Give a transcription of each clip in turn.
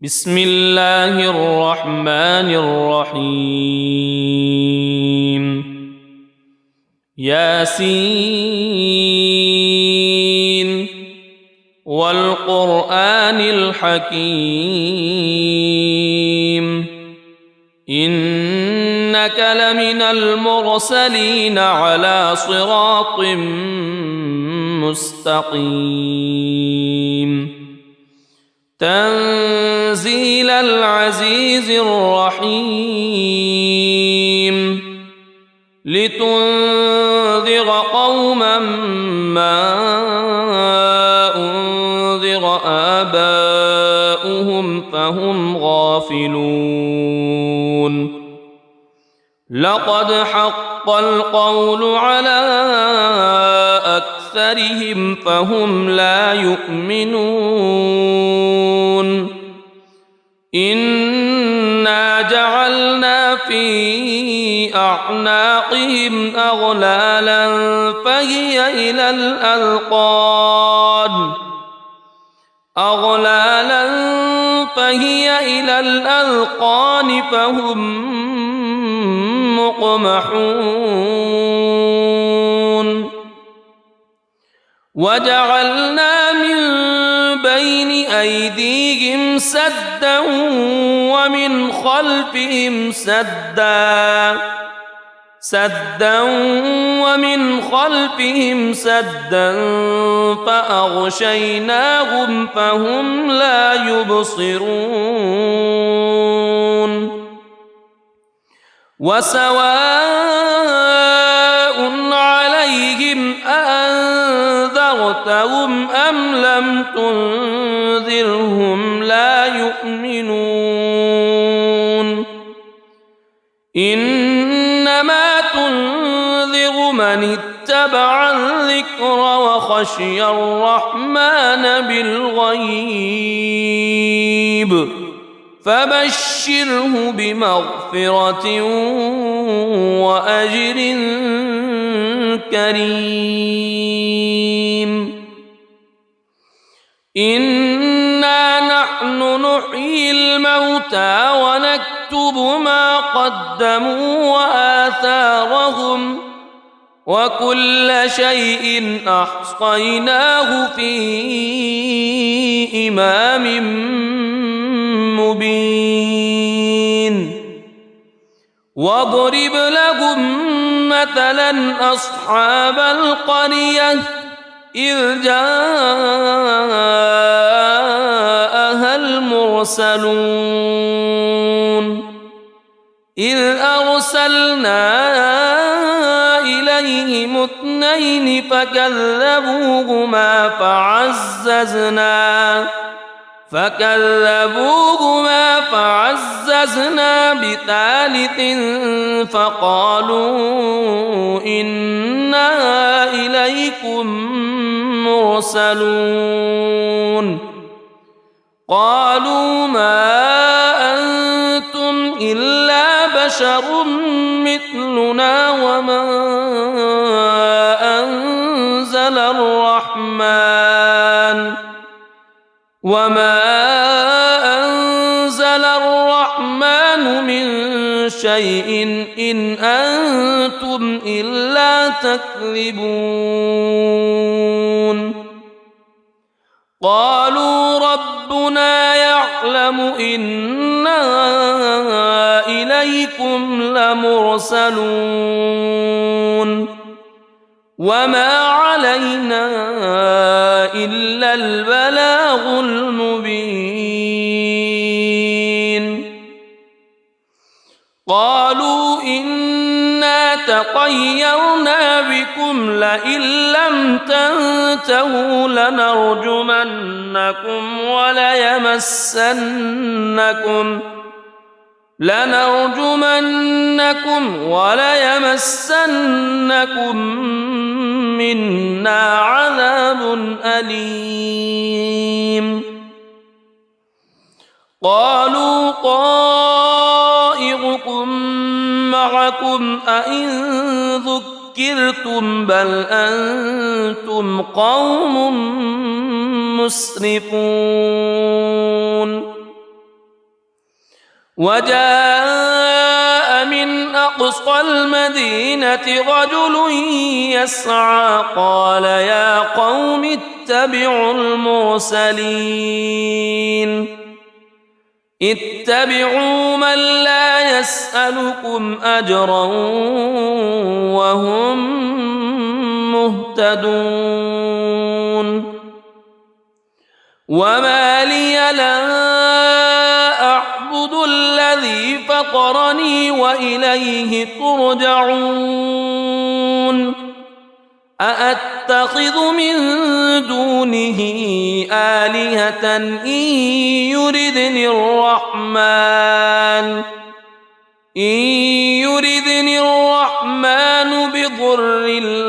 بسم الله الرحمن الرحيم ياسين والقرآن الحكيم إنك لمن المرسلين على صراط مستقيم تنزيل العزيز الرحيم لتنذر قوما ما أنذر آباؤهم فهم غافلون لقد حق القول على أكثرهم فهم لا يؤمنون إنا جعلنا في أعناقهم أغلالا فهي إلى الأذقان فهم مقمحون وجعلنا من بين أيديهم سدا ومن خلفهم سدا فأغشيناهم فهم لا يبصرون وسواء عليهم أأنذرتهم أم لم تنذرهم لا يؤمنون إنما تنذر من اتبع الذكر وخشي الرحمن بالغيب فبشره بمغفرة وأجر كريم إنا نحن نحيي الموتى ونكتب ما قدموا وآثارهم وكل شيء أحصيناه في إمام مبين واضرب لهم مثلا أصحاب القرية إذ جاءها المرسلون إذ أرسلنا إليهم اثنين فكذبوهما فعززنا بثالث فقالوا إنا إليكم مرسلون قالوا ما أنتم إلا بشر مثلنا وما أنزل الرحمن من شيء إن أنتم إلا تكذبون قالوا ربنا يعلم إنا إليكم لمرسلون وما علينا إلا البلاغ المبين قالوا إنا تطيرنا بكم لئن لم تنتهوا لنرجمنكم وليمسنكم منا عذاب أليم قالوا طائركم معكم أئن ذكرتم بل أنتم قوم مسرفون وجاء من أقصى المدينة رجل يسعى قال يا قوم اتبعوا المرسلين اتبعوا من لا يسألكم أجرا وهم مهتدون وما لي لا أعبد الذي فطرني وإليه ترجعون أأتخذ من دونه آلهة إن يردني الرحمن بضر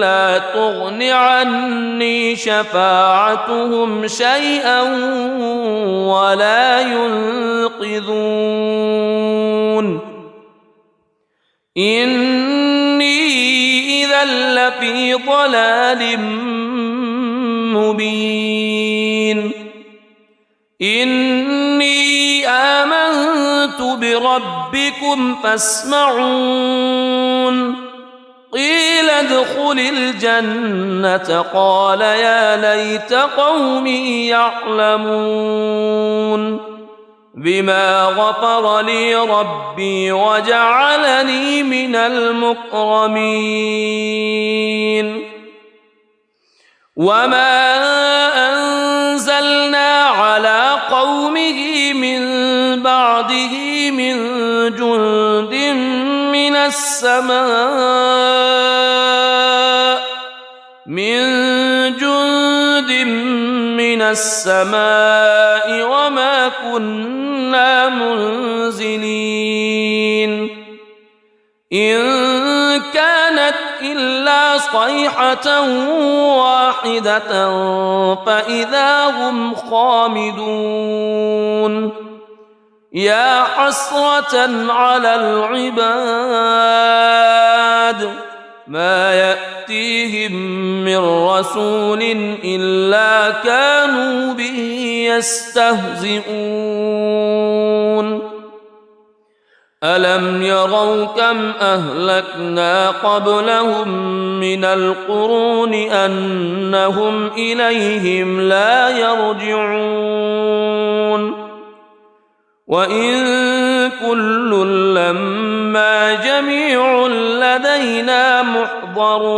لا تغن عني شفاعتهم شيئا ولا ينقذون إني إذا لفي ضلال مبين إني آمنت بربكم فاسمعون قيل ادخل الجنة قال يا ليت قومي يعلمون بما غفر لي ربي وجعلني من المكرمين وما أنزلنا على قومه من بعده من جند من السماء وما كنا منزلين إن كانت إلا صيحة واحدة فإذا هم خامدون يا حسرة على العباد ما يأتيهم من رسول إلا كانوا به يستهزئون ألم يروا كم أهلكنا قبلهم من القرون أنهم إليهم لا يرجعون وإن كل لما جميع لدينا محضرون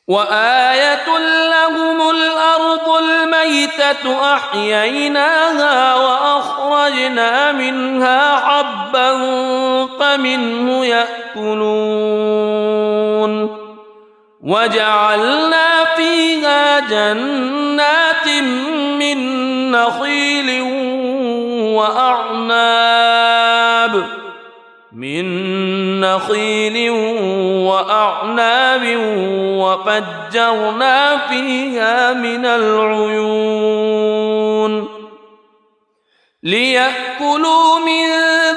وآية لهم الأرض الميتة أحييناها وأخرجنا منها حبا فمنه يأكلون وجعلنا فيها جنات من نخيل وأعناب وفجرنا فيها من العيون ليأكلوا من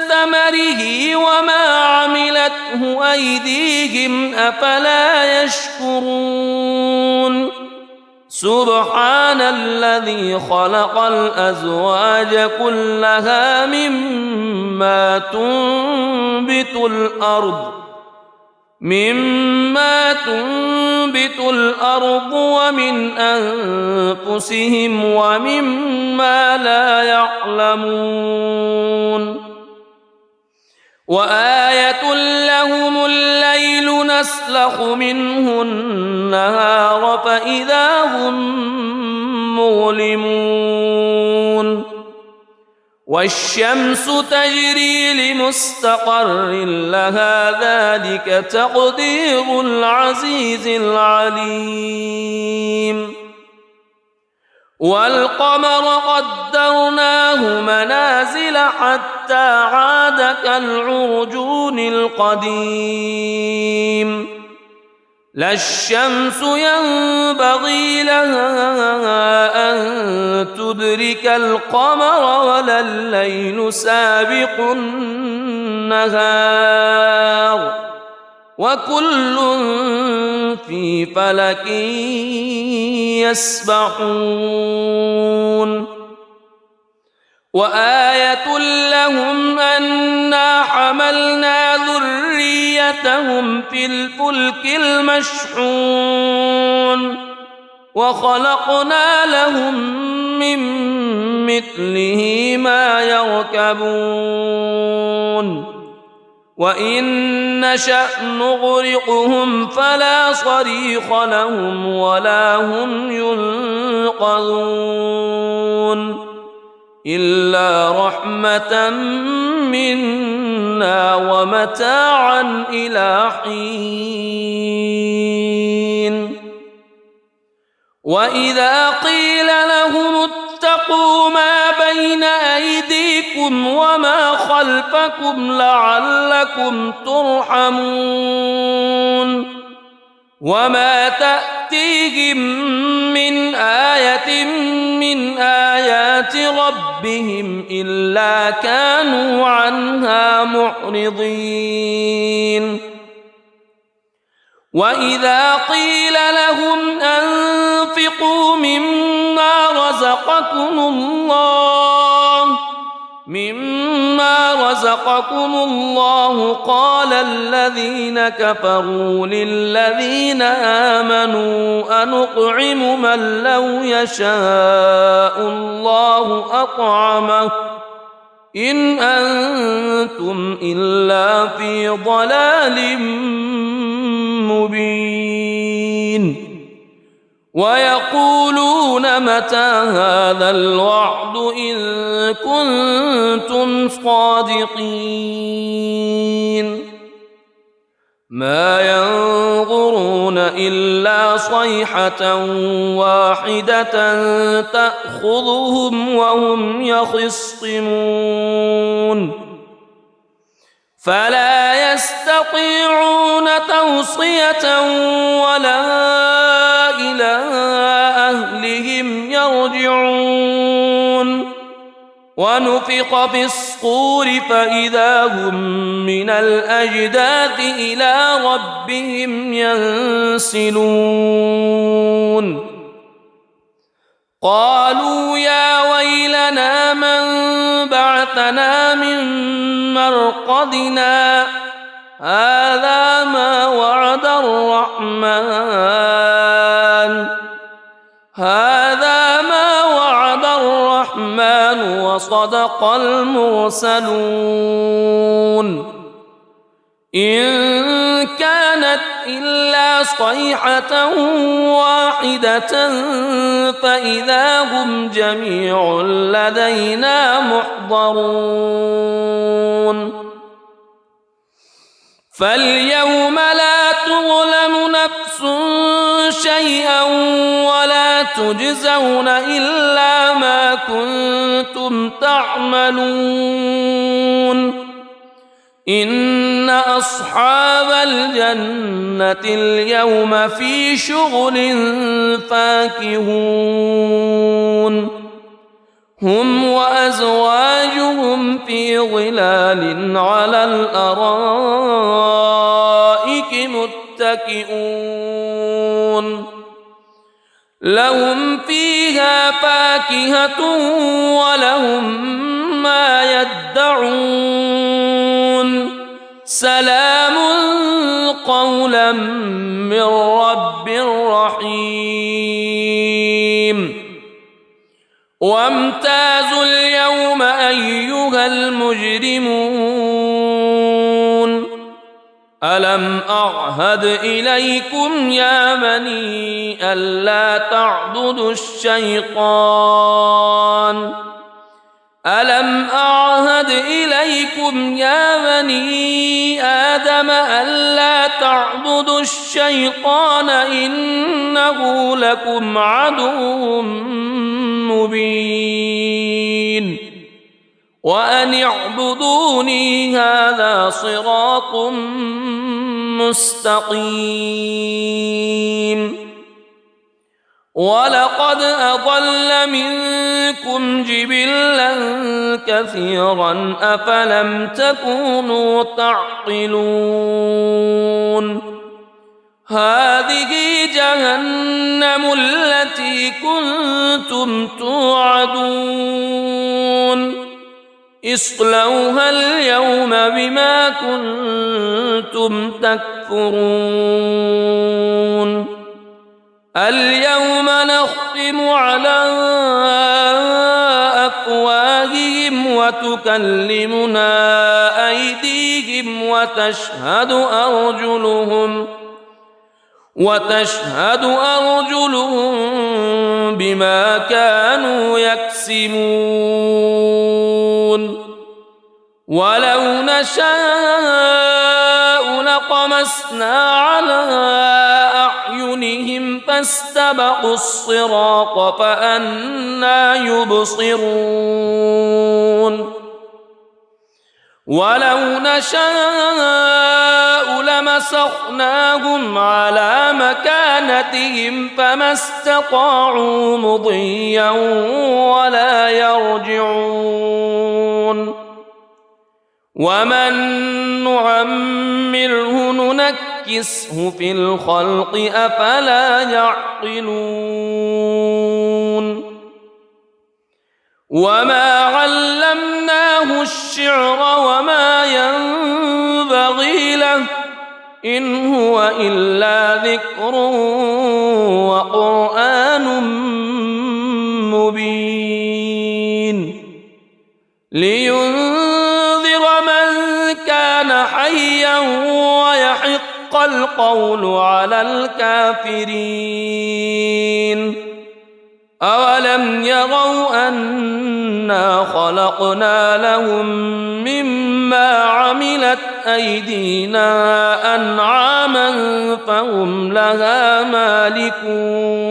ثمره وما عملته أيديهم أفلا يشكرون سبحان الذي خلق الأزواج كلها مما تنبت الأرض ومن أنفسهم ومما لا يعلمون وآية لهم الليل نسلخ منه النهار فإذا هم مظلمون والشمس تجري لمستقر لها ذلك تقدير العزيز العليم والقمر قدرناه منازل حتى عاد كالعرجون القديم لا الشمس ينبغي لها أن تدرك القمر ولا الليل سابق النهار وكل في فلك يسبحون وآية لهم أنا حملنا ذريتهم في الفلك المشحون وخلقنا لهم من مثله ما يركبون وإن نشأ نغرقهم فلا صريخ لهم ولا هم ينقذون إلا رحمة منا ومتاعا إلى حين وإذا قيل لهم اتقوا ما بين أيديكم وما خلفكم لعلكم ترحمون وما تأتيهم من آية من آيات ربهم إلا كانوا عنها معرضين وإذا قيل لهم أنفقوا مما رزقكم الله قال الذين كفروا للذين آمنوا أنطعم من لو يشاء الله أطعمه إن أنتم إلا في ضلال مبين ويقولون متى هذا الوعد إن كنتم صادقين ما ينظرون إلا صيحة واحدة تأخذهم وهم يخصمون فلا يستطيعون توصية ولا إلى أهلهم يرجعون ونفخ في الصور فإذا هم من الأجداث إلى ربهم ينسلون قالوا يا ويلنا من بعثنا من مرقدنا هذا ما وعد الرحمن وصدق المرسلون إن كانت إلا صيحة واحدة فإذا هم جميع لدينا محضرون فاليوم لا تظلم نفس شيئا ولا تجزون إلا ما كنتم تعملون إن أصحاب الجنة اليوم في شغل فاكهون هم وأزواجهم في ظلال على الأرائك متكئون لهم فيها فاكهة ولهم ما يدعون سلام قولا من رب رحيم وامتازوا اليوم أيها المجرمون ألم أعهد إليكم يا بني ألا تعبدوا الشيطان ألم أعهد إليكم يا بني آدم ألا تعبدوا الشيطان إنه لكم عدو مبين وأن اعبدوني هذا صراط مستقيم ولقد أضل منكم جبلا كثيرا أفلم تكونوا تعقلون هذه جهنم التي كنتم توعدون اصلوها اليوم بما كنتم تكفرون اليوم نختم على أفواههم وتكلمنا أيديهم وتشهد أرجلهم بما كانوا يكسبون ولو نشاء لطمسنا على أعينهم فاستبقوا الصراط فأنى يبصرون ولو نشاء لمسخناهم على مكانتهم فما استطاعوا مضيا ولا يرجعون ومن نعمره ننكسه في الخلق أفلا يعقلون وما علمناه الشعر وما ينبغي له إن هو إلا ذكر وقرآن مبين لينذر من كان حيا ويحق القول على الكافرين أولم يروا أنا خلقنا لهم مما عملت أيدينا أنعاما فهم لها مالكون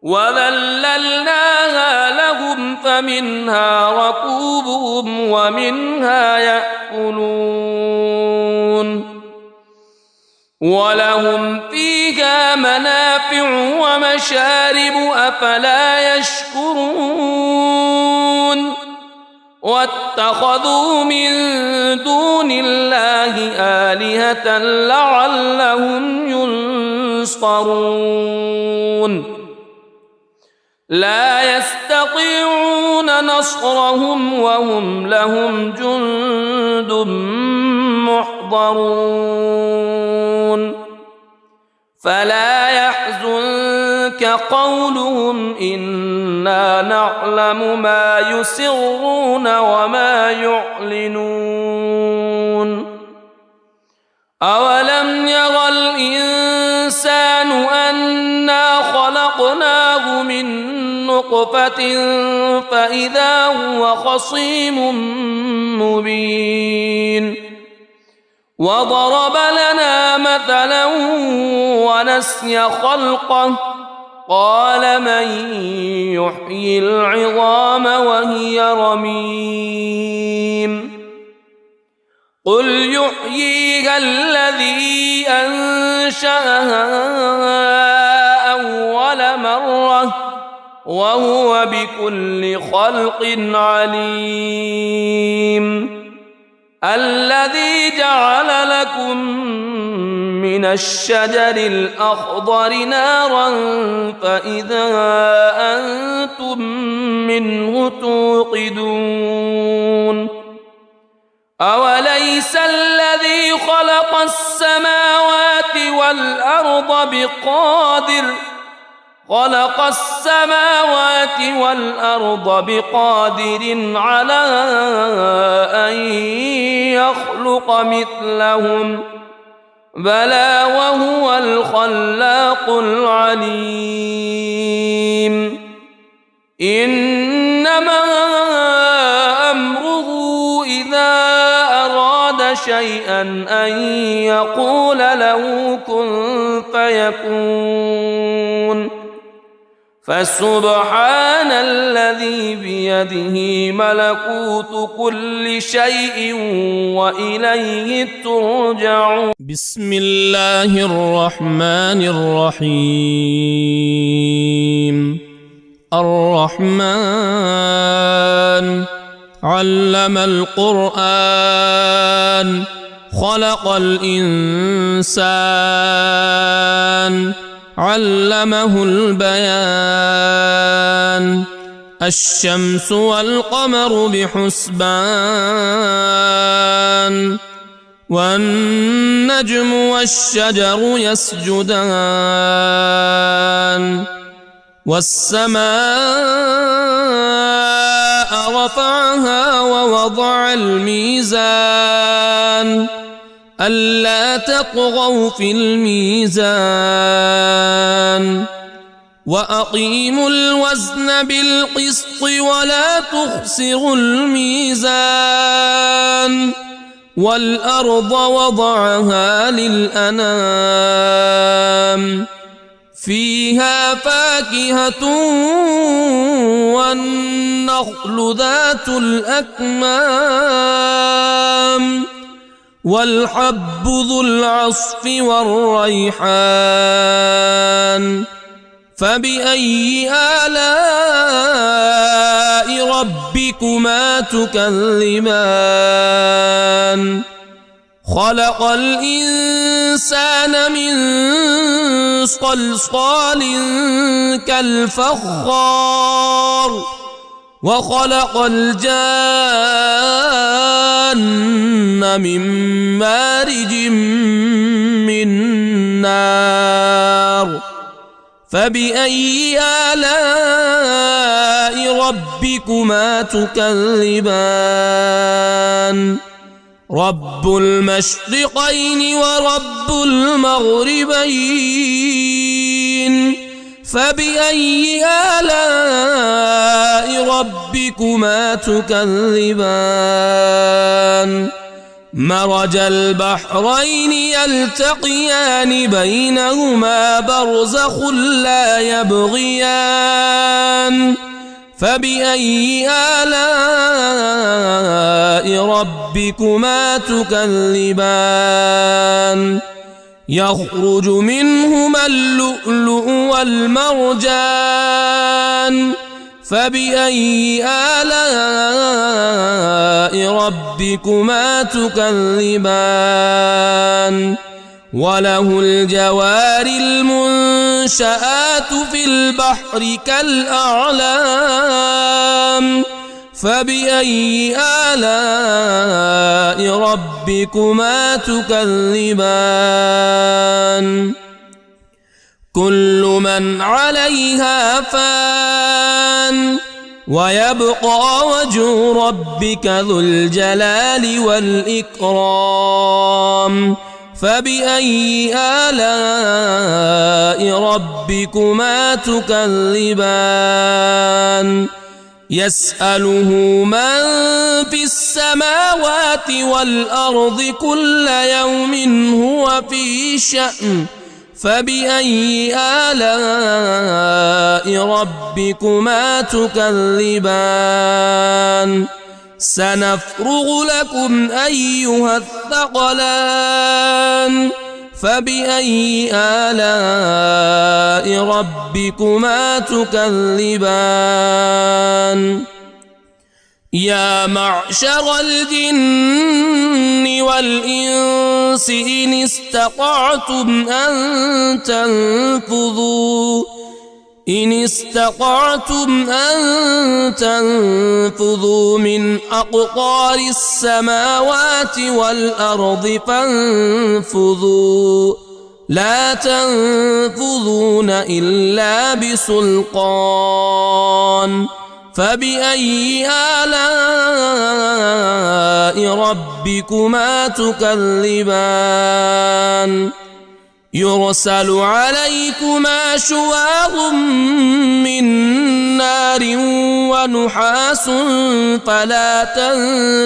وذللناها لهم فمنها ركوبهم ومنها يأكلون ولهم فيها منافع ومشارب أفلا يشكرون واتخذوا من دون الله آلهة لعلهم ينصرون لا يستطيعون نصرهم وهم لهم جند محضرون فلا يحزنك قولهم إنا نعلم ما يسرون وما يعلنون أولم ير الإنسان أنا خلقناه من نطفة فإذا هو خصيم مبين وضرب لنا مثلا ونسي خلقه قال من يحيي العظام وهي رميم قل يحييها الذي أنشأها أول مرة وهو بكل خلق عليم الذي جعل لكم من الشجر الأخضر نارا فإذا أنتم منه توقدون أوليس الذي خلق السماوات والأرض بقادر على أن يخلق مثلهم بلى وهو الخلاق العليم إنما أمره إذا أراد شيئا أن يقول له كن فيكون فسبحان الذي بيده ملكوت كل شيء وإليه ترجعون بسم الله الرحمن الرحيم الرحمن علم القرآن خلق الإنسان علمه البيان الشمس والقمر بحسبان والنجم والشجر يسجدان والسماء رفعها ووضع الميزان ألا تطغوا في الميزان وأقيموا الوزن بالقسط ولا تخسروا الميزان والأرض وضعها للأنام فيها فاكهة والنخل ذات الأكمام والحب ذو العصف والريحان فبأي آلاء ربكما تكذبان خلق الإنسان من صلصال كالفخار وخلق الجان من مارج من نار فبأي آلاء ربكما تكذبان رب المشرقين ورب المغربين فبأي آلاء ربكما تكذبان مرج البحرين يلتقيان بينهما برزخ لا يبغيان فبأي آلاء ربكما تكذبان يخرج منهما اللؤلؤ والمرجان فبأي آلاء ربكما تكذبان وله الجوار المنشآت في البحر كالأعلام فبأي آلاء ربكما تكذبان كل من عليها فان ويبقى وجه ربك ذو الجلال والإكرام فبأي آلاء ربكما تكذبان يسأله من في السماوات والأرض كل يوم هو في شأن فبأي آلاء ربكما تكذبان سنفرغ لكم أيها الثقلان فبأي آلاء ربكما تكذبان يا معشر الجن والإنس إن استطعتم أن تنفذوا من أقطار السماوات والأرض فانفذوا لا تنفذون إلا بسلطان فبأي آلاء ربكما تكذبان يرسل عليكما شواظ من نار ونحاس فلا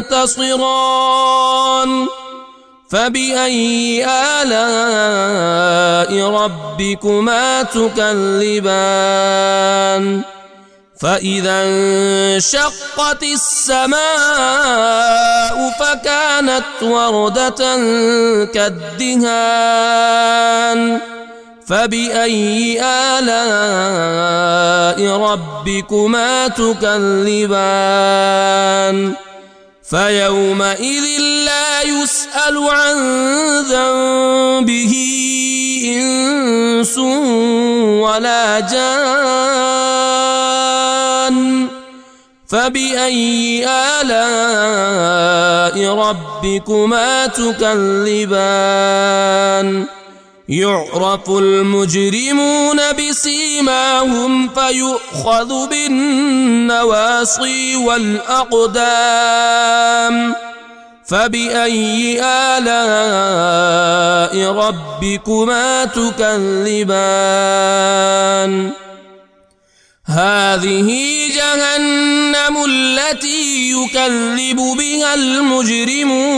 تنتصران فبأي آلاء ربكما تكذبان فإذا انشقت السماء فكانت وردة كالدهان فبأي آلاء ربكما تكذبان فيومئذ لا يسأل عن ذنبه إنس ولا جان فبأي آلاء ربكما تكذبان يعرف المجرمون بسيماهم فيؤخذ بالنواصي والأقدام فبأي آلاء ربكما تكذبان هذه جهنم التي يكذب بها المجرمون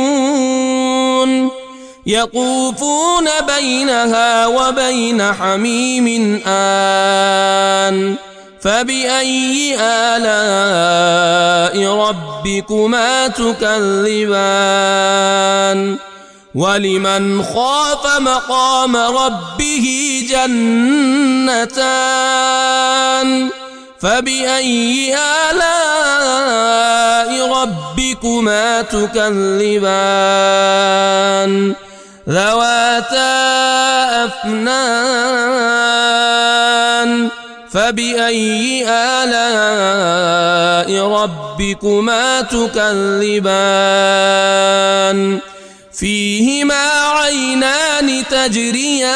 يطوفون بينها وبين حميم آن فبأي آلاء ربكما تكذبان ولمن خاف مقام ربه جنتان فبأي آلاء ربكما تكذبان ذواتا أفنان فبأي آلاء ربكما تكذبان فيهما عينان تجريان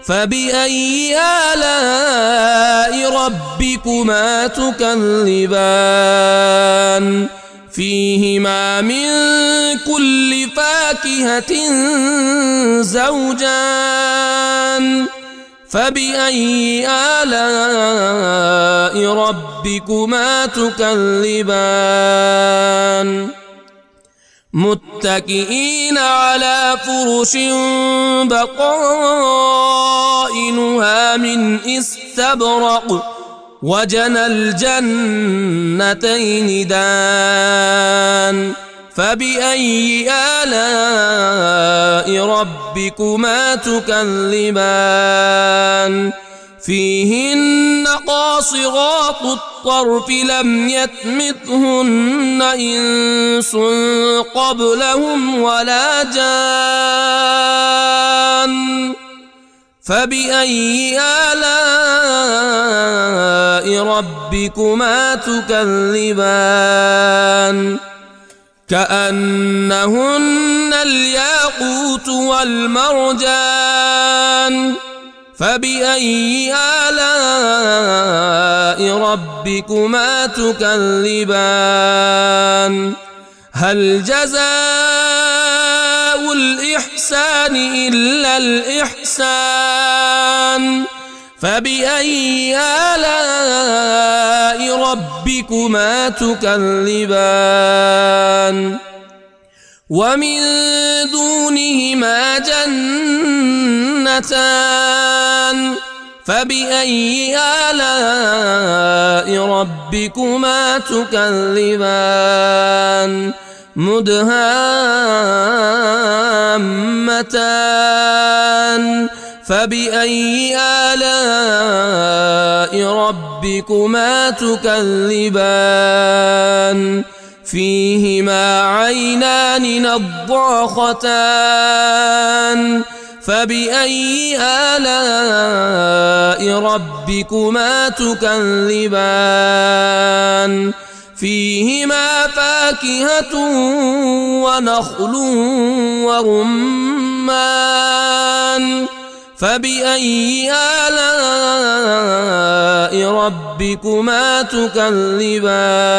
فبأي آلاء ربكما تكذبان فيهما من كل فاكهة زوجان فبأي آلاء ربكما تكذبان متكئين على فرش بطائنها من استبرق وجنى الجنتين دان فبأي آلاء ربكما تكذبان فيهن قاصرات الطرف لم يطمثهن إنس قبلهم ولا جان فبأي آلاء ربكما تكذبان كأنهن الياقوت والمرجان فبأي آلاء ربكما تكذبان هل جزاء الإحسان إلا الإحسان فبأي آلاء ربكما تكذبان ومن دونهما جنتان فبأي آلاء ربكما تكذبان مدهامتان فبأي آلاء ربكما تكذبان فيهما عينان نضاختان فبأي آلاء ربكما تكذبان فيهما فاكهة ونخل ورمان فبأي آلاء ربكما تكذبان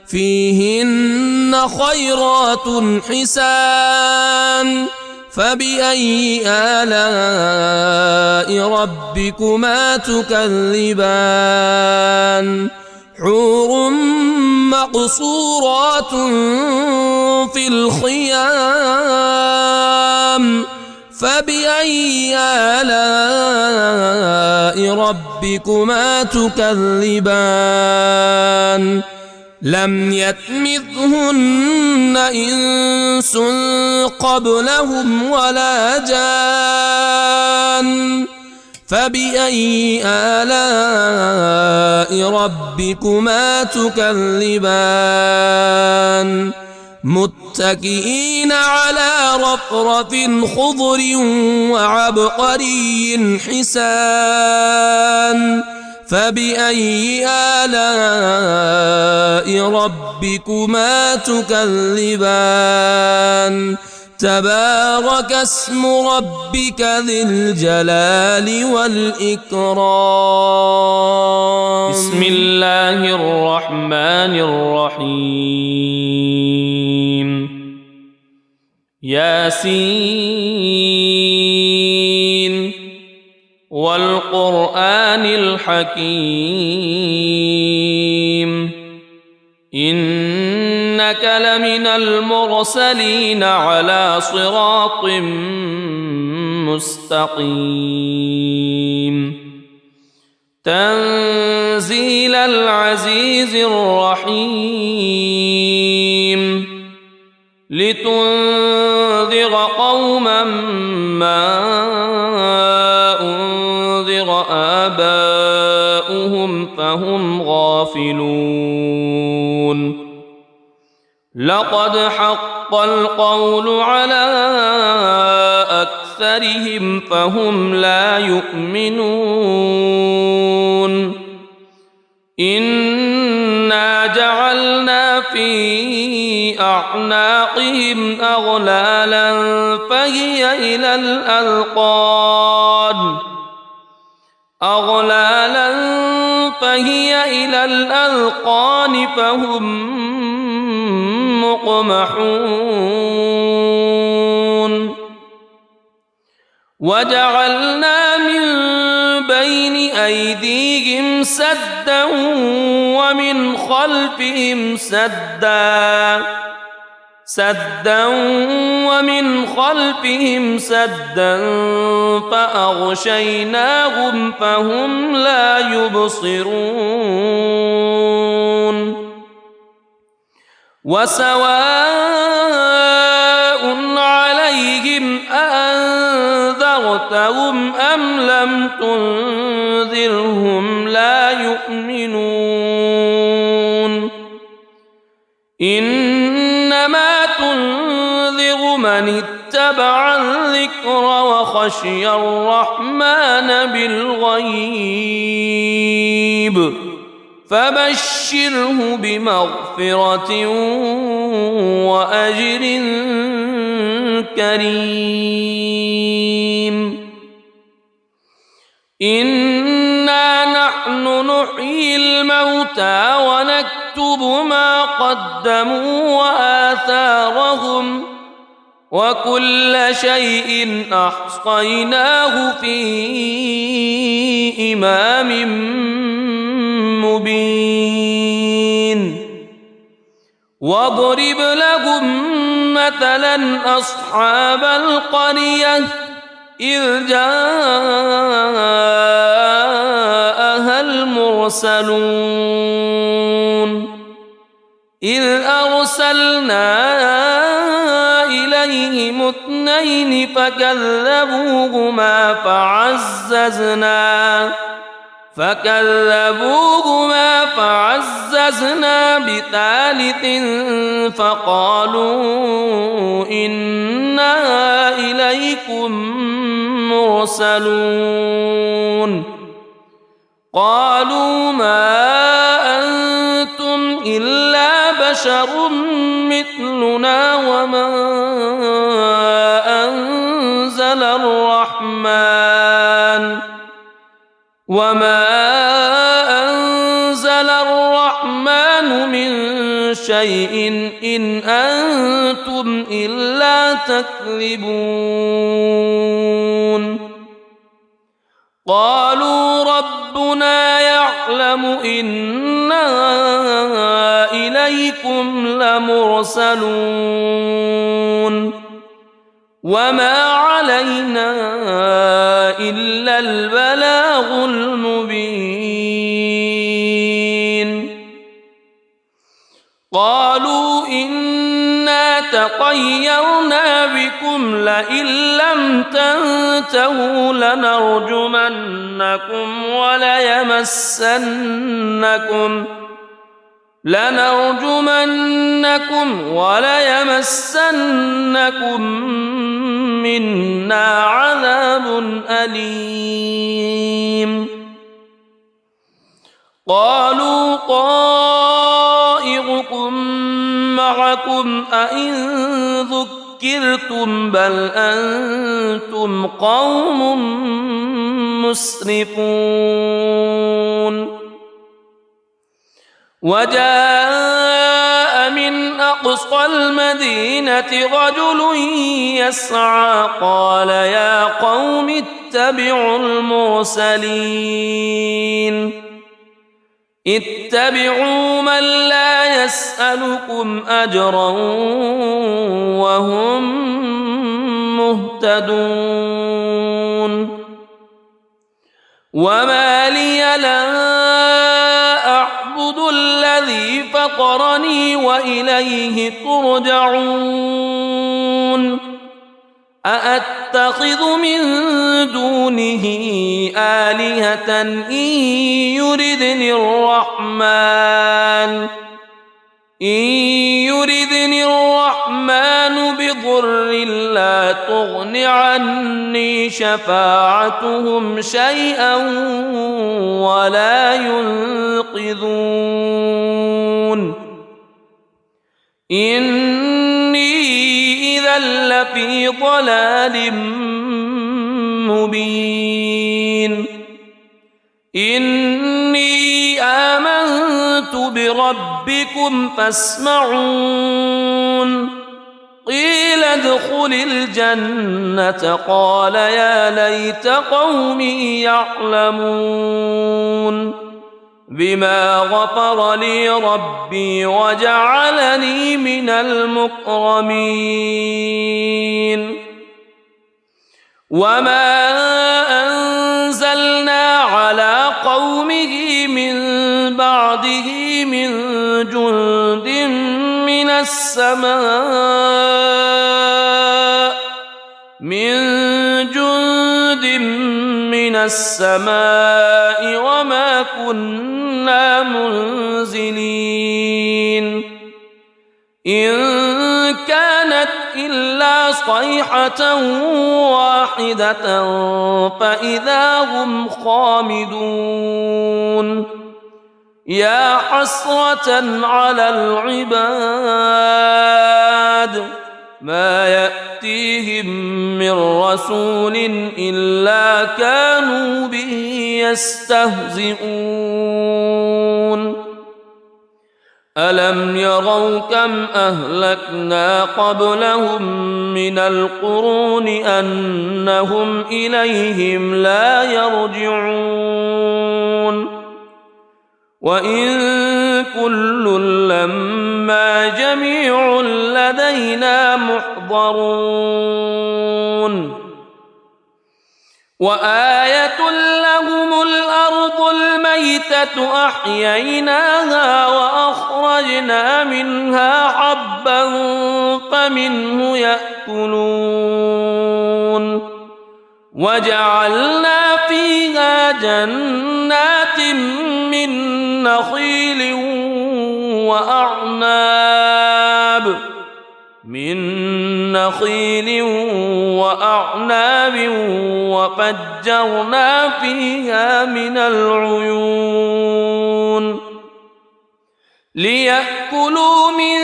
فيهن خيرات حسان فبأي آلاء ربكما تكذبان حور مقصورات في الخيام فبأي آلاء ربكما تكذبان لم يطمثهن إنس قبلهم ولا جان فبأي آلاء ربكما تكذبان متكئين على رفرف خضر وعبقري حسان فبأي آلاء ربكما تكذبان تبارك اسم ربك ذي الجلال والإكرام بسم الله الرحمن الرحيم ياسين والقرآن الحكيم إنك لمن المرسلين على صراط مستقيم تنزيل العزيز الرحيم لتنذر قوما ما أنذر آباؤهم فهم غافلون لقد حق القول على أكثرهم فهم لا يؤمنون إنا جعلنا في أعناقهم أغلالا فهي إلى الأذقان فهم مقمحون وجعلنا من بين أيديهم سدا ومن خلفهم سدا فأغشيناهم فهم لا يبصرون وسواء عليهم أأنذرتهم أم لم تنذرهم لا يؤمنون إنما تنذر من اتبع الذكر وخشي الرحمن بالغيب فبشره بمغفرة وأجر كريم إنا نحن نحيي الموتى ونكتب ما قدموا وآثارهم وكل شيء أحصيناه في إمام مبين واضرب لهم مثلا أصحاب القرية إذ جاءها المرسلون إذ أرسلنا إليهم اثنين فكذبوهما فعززنا بثالث فقالوا إنا إليكم مرسلون قالوا ما أنتم إلا بشر مثلنا وما أنزل الرحمن من شيء إن أنتم إلا تكذبون قالوا ربنا يعلم إنا إليكم لمرسلون وما علينا إلا البلاغ المبين قالوا إنا تطيرنا بكم لئن لم تنتهوا لنرجمنكم وليمسنكم منا عذاب أليم قالوا طائركم معكم أئن ذكرتم بل أنتم قوم مسرفون وجاء من أقصى المدينة رجل يسعى قال يا قوم اتبعوا المرسلين اتبعوا من لا يسألكم أجرا وهم مهتدون وما لي لا أعبد الذي فطرني وإليه ترجعون أأتخذ من دونه آلهة إن يردني الرحمن بضر لا تغن عني شفاعتهم شيئا ولا ينقذون إني إذا لفي ضلال مبين إني آمنت بربكم فاسمعون قيل ادخل الجنة قال يا ليت قومي يعلمون بما غفر لي ربي وجعلني من المكرمين وما أنزلنا على قومه من بعده من جند من السماء وما كنا منزلين إن كانت إلا صيحة واحدة فإذا هم خامدون يا حسرة على العباد ما يأتيهم من رسول إلا كانوا به يستهزئون ألم يروا كم أهلكنا قبلهم من القرون أنهم إليهم لا يرجعون وإن كل لما جميع لدينا محضرون وآية لهم الأرض الميتة أحييناها وأخرجنا منها حبا فمنه يأكلون وجعلنا فيها جنات من نخيل وأعناب وفجرنا فيها من العيون ليأكلوا من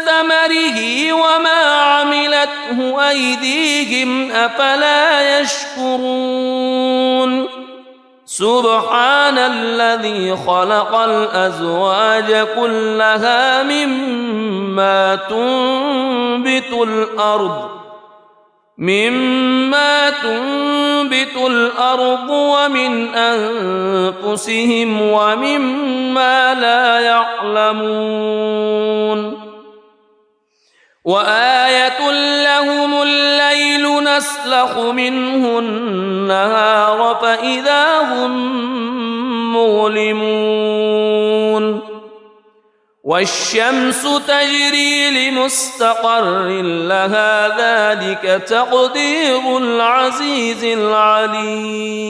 ثمره وما عملته أيديهم أفلا يشكرون سبحان الذي خلق الأزواج كلها مما تنبت الأرض ومن أنفسهم ومما لا يعلمون وآية لهم الليل نسلخ منه النهار فإذا هم مظلمون والشمس تجري لمستقر لها ذلك تقدير العزيز العليم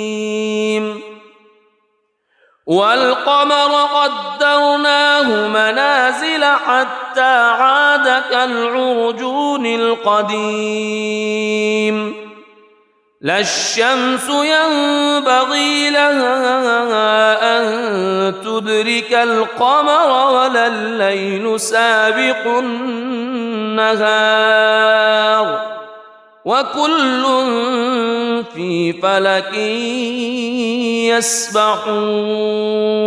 والقمر قدرناه منازل حتى عاد كالعرجون القديم لا الشمس ينبغي لها أن تدرك القمر ولا الليل سابق النهار وكل في فلك يسبحون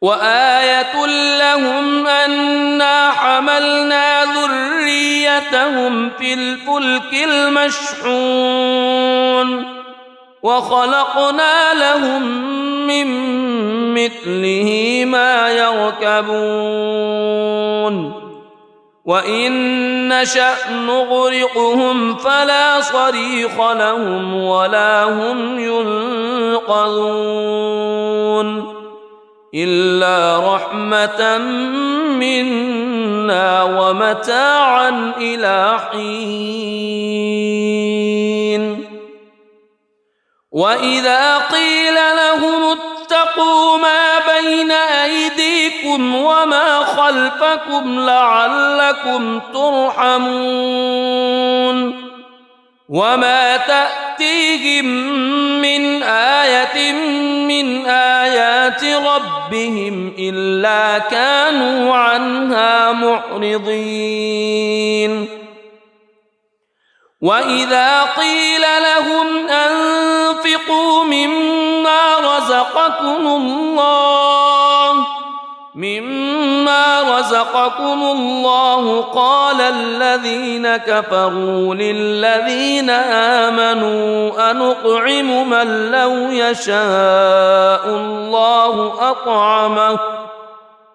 وآية لهم أنا حملنا ذريتهم في الفلك المشحون وخلقنا لهم من مثله ما يركبون وإن نشأ نغرقهم فلا صريخ لهم ولا هم ينقذون إلا رحمة منا ومتاعا إلى حين وإذا قيل لهم اتقوا ما بين أيديكم وما خلفكم لعلكم ترحمون وما تأتيهم من آية من آيات ربهم إلا كانوا عنها معرضين وإذا قيل لهم أنفقوا مما رزقكم الله قال الذين كفروا للذين آمنوا أنطعم من لو يشاء الله أطعمه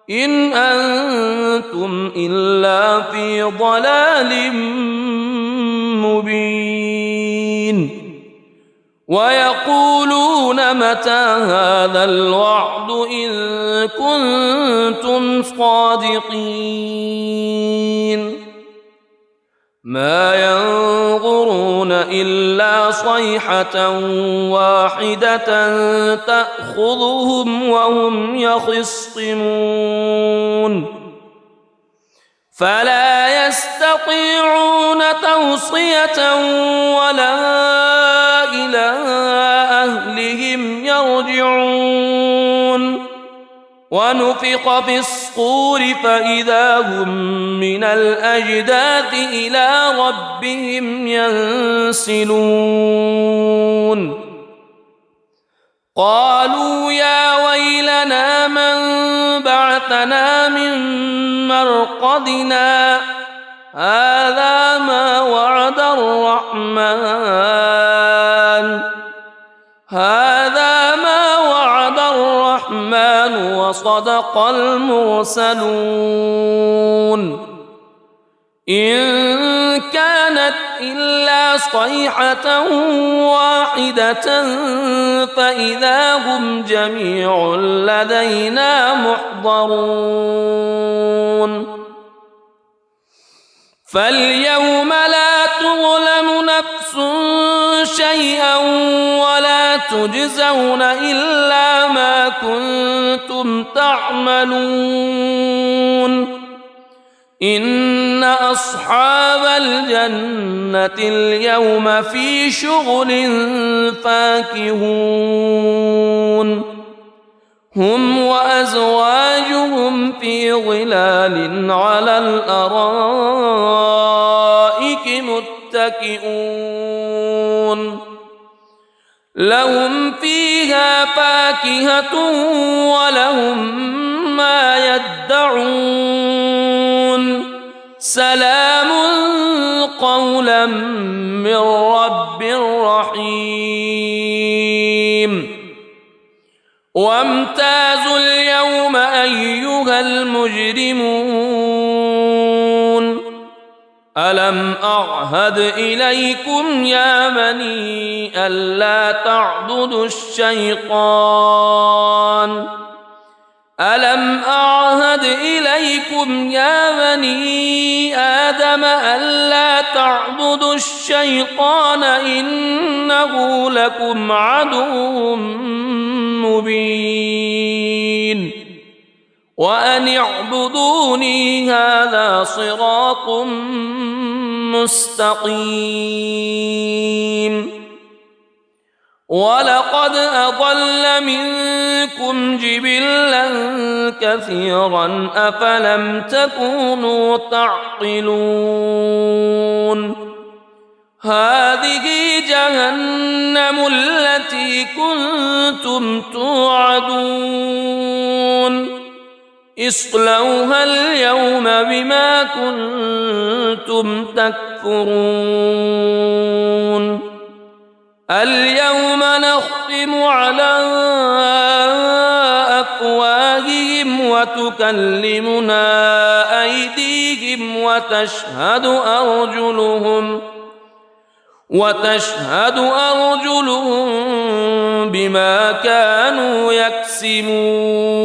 إن أنتم إلا في ضلال مبين ويقولون متى هذا الوعد إن كنتم صادقين ما ينظرون إلا صيحة واحدة تأخذهم وهم يخصمون فلا يستطيعون توصية ولا إلى أهلهم يرجعون ونفخ في الصور فإذا هم من الأجداث إلى ربهم ينسلون قالوا يا ويلنا من بعثنا من مرقدنا هذا ما وعد الرحمن وصدق المرسلون إن كانت إلا صيحة واحدة فإذا هم جميع لدينا محضرون فاليوم لا تظلم نفس شيئا ولا تجزون إلا ما كنتم تعملون إن أصحاب الجنة اليوم في شغل فاكهون هم وأزواجهم في ظلال على الأرائك متكئون لهم فيها فاكهة ولهم ما يدعون سلام قولا من رب رحيم وامتازوا اليوم أيها المجرمون ألم أعهد إليكم يا بني ألا تعبدوا الشيطان ألم أعهد إليكم يا بني آدم ألا تعبدوا الشيطان إنه لكم عدو مبين وأن اعبدوني هذا صراط مستقيم ولقد أضل منكم جبلا كثيرا أفلم تكونوا تعقلون هذه جهنم التي كنتم توعدون اصلوها اليوم بما كنتم تكفرون اليوم نختم على أفواههم وتكلمنا أيديهم وتشهد أرجلهم بما كانوا يكسبون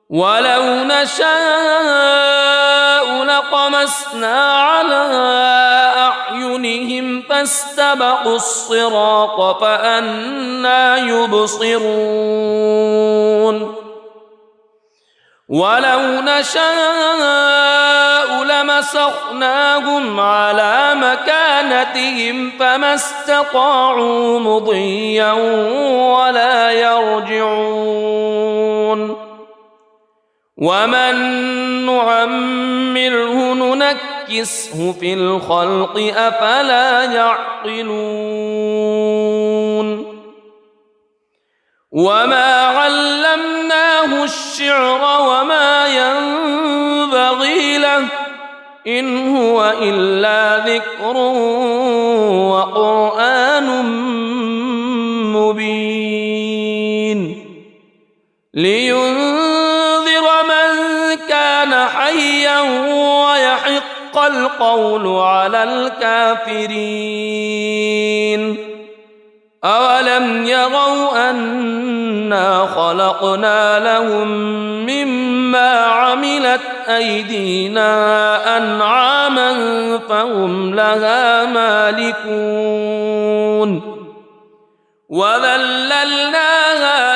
ولو نشاء لطمسنا على أعينهم فاستبقوا الصراط فأنى يبصرون ولو نشاء لمسخناهم على مكانتهم فما استطاعوا مضيا ولا يرجعون ومن نعمره ننكسه في الخلق أفلا يعقلون وما علمناه الشعر وما ينبغي له إن هو إلا ذكر وقرآن مبين لينذر من كان حيا ويحق القول على الكافرين أولم يروا أنا خلقنا لهم مما عملت أيدينا أنعاما فهم لها مالكون وذللناها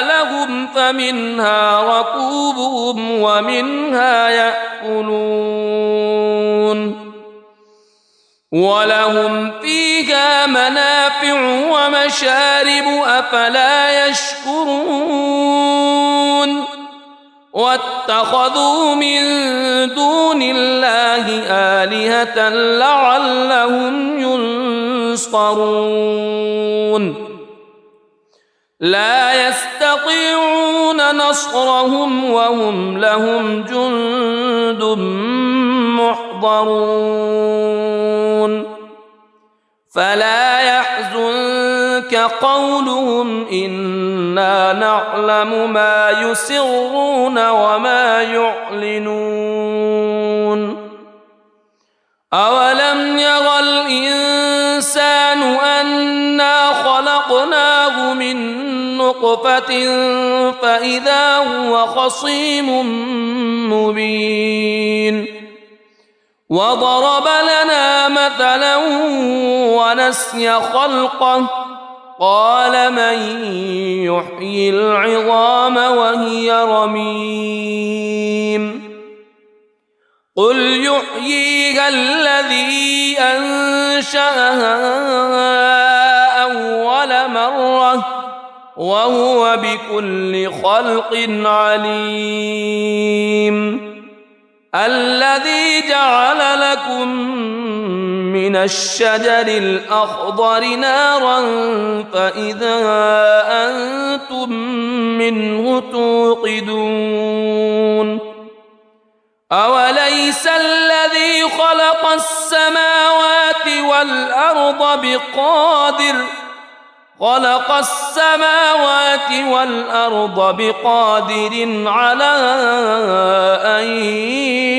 لهم فمنها ركوبهم ومنها يأكلون ولهم فيها منافع ومشارب أفلا يشكرون واتخذوا من دون الله آلهة لعلهم ينصرون لا يستطيعون نصرهم وهم لهم جند محضرون فلا يحزنك قولهم إنا نعلم ما يسرون وما يعلنون أولم ير الإنسان أنا خلقناه من نطفة فإذا هو خصيم مبين وضرب لنا مثلا ونسي خلقه قال من يحيي العظام وهي رميم قل يحييها الذي أنشأها أول مرة وهو بكل خلق عليم الذي جعل لكم من الشجر الأخضر نارا فإذا أنتم منه توقدون أوليس الذي خلق السماوات والأرض بقادر على أن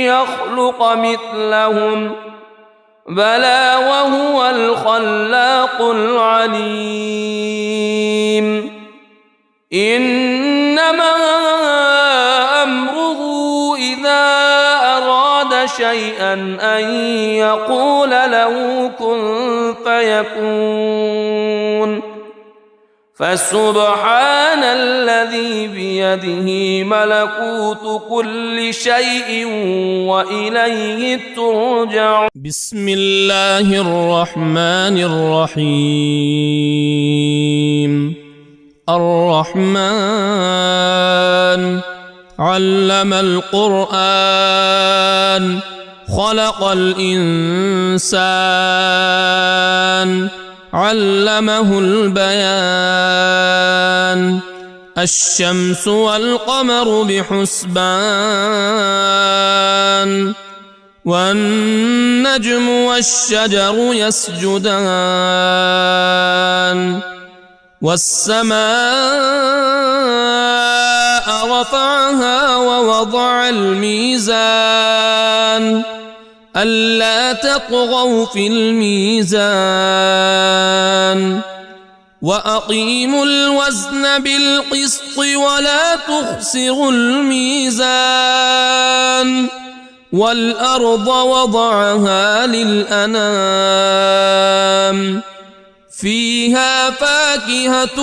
يخلق مثلهم بلى وهو الخلاق العليم إنما أمره إذا أراد شيئا أن يقول له كن فيكون فسبحان الذي بيده ملكوت كل شيء وإليه ترجع. بسم الله الرحمن الرحيم. الرحمن علم القرآن خلق الإنسان علمه البيان. الشمس والقمر بحسبان والنجم والشجر يسجدان. والسماء رفعها ووضع الميزان ألا تطغوا في الميزان وأقيموا الوزن بالقسط ولا تخسروا الميزان. والأرض وضعها للأنام فيها فاكهة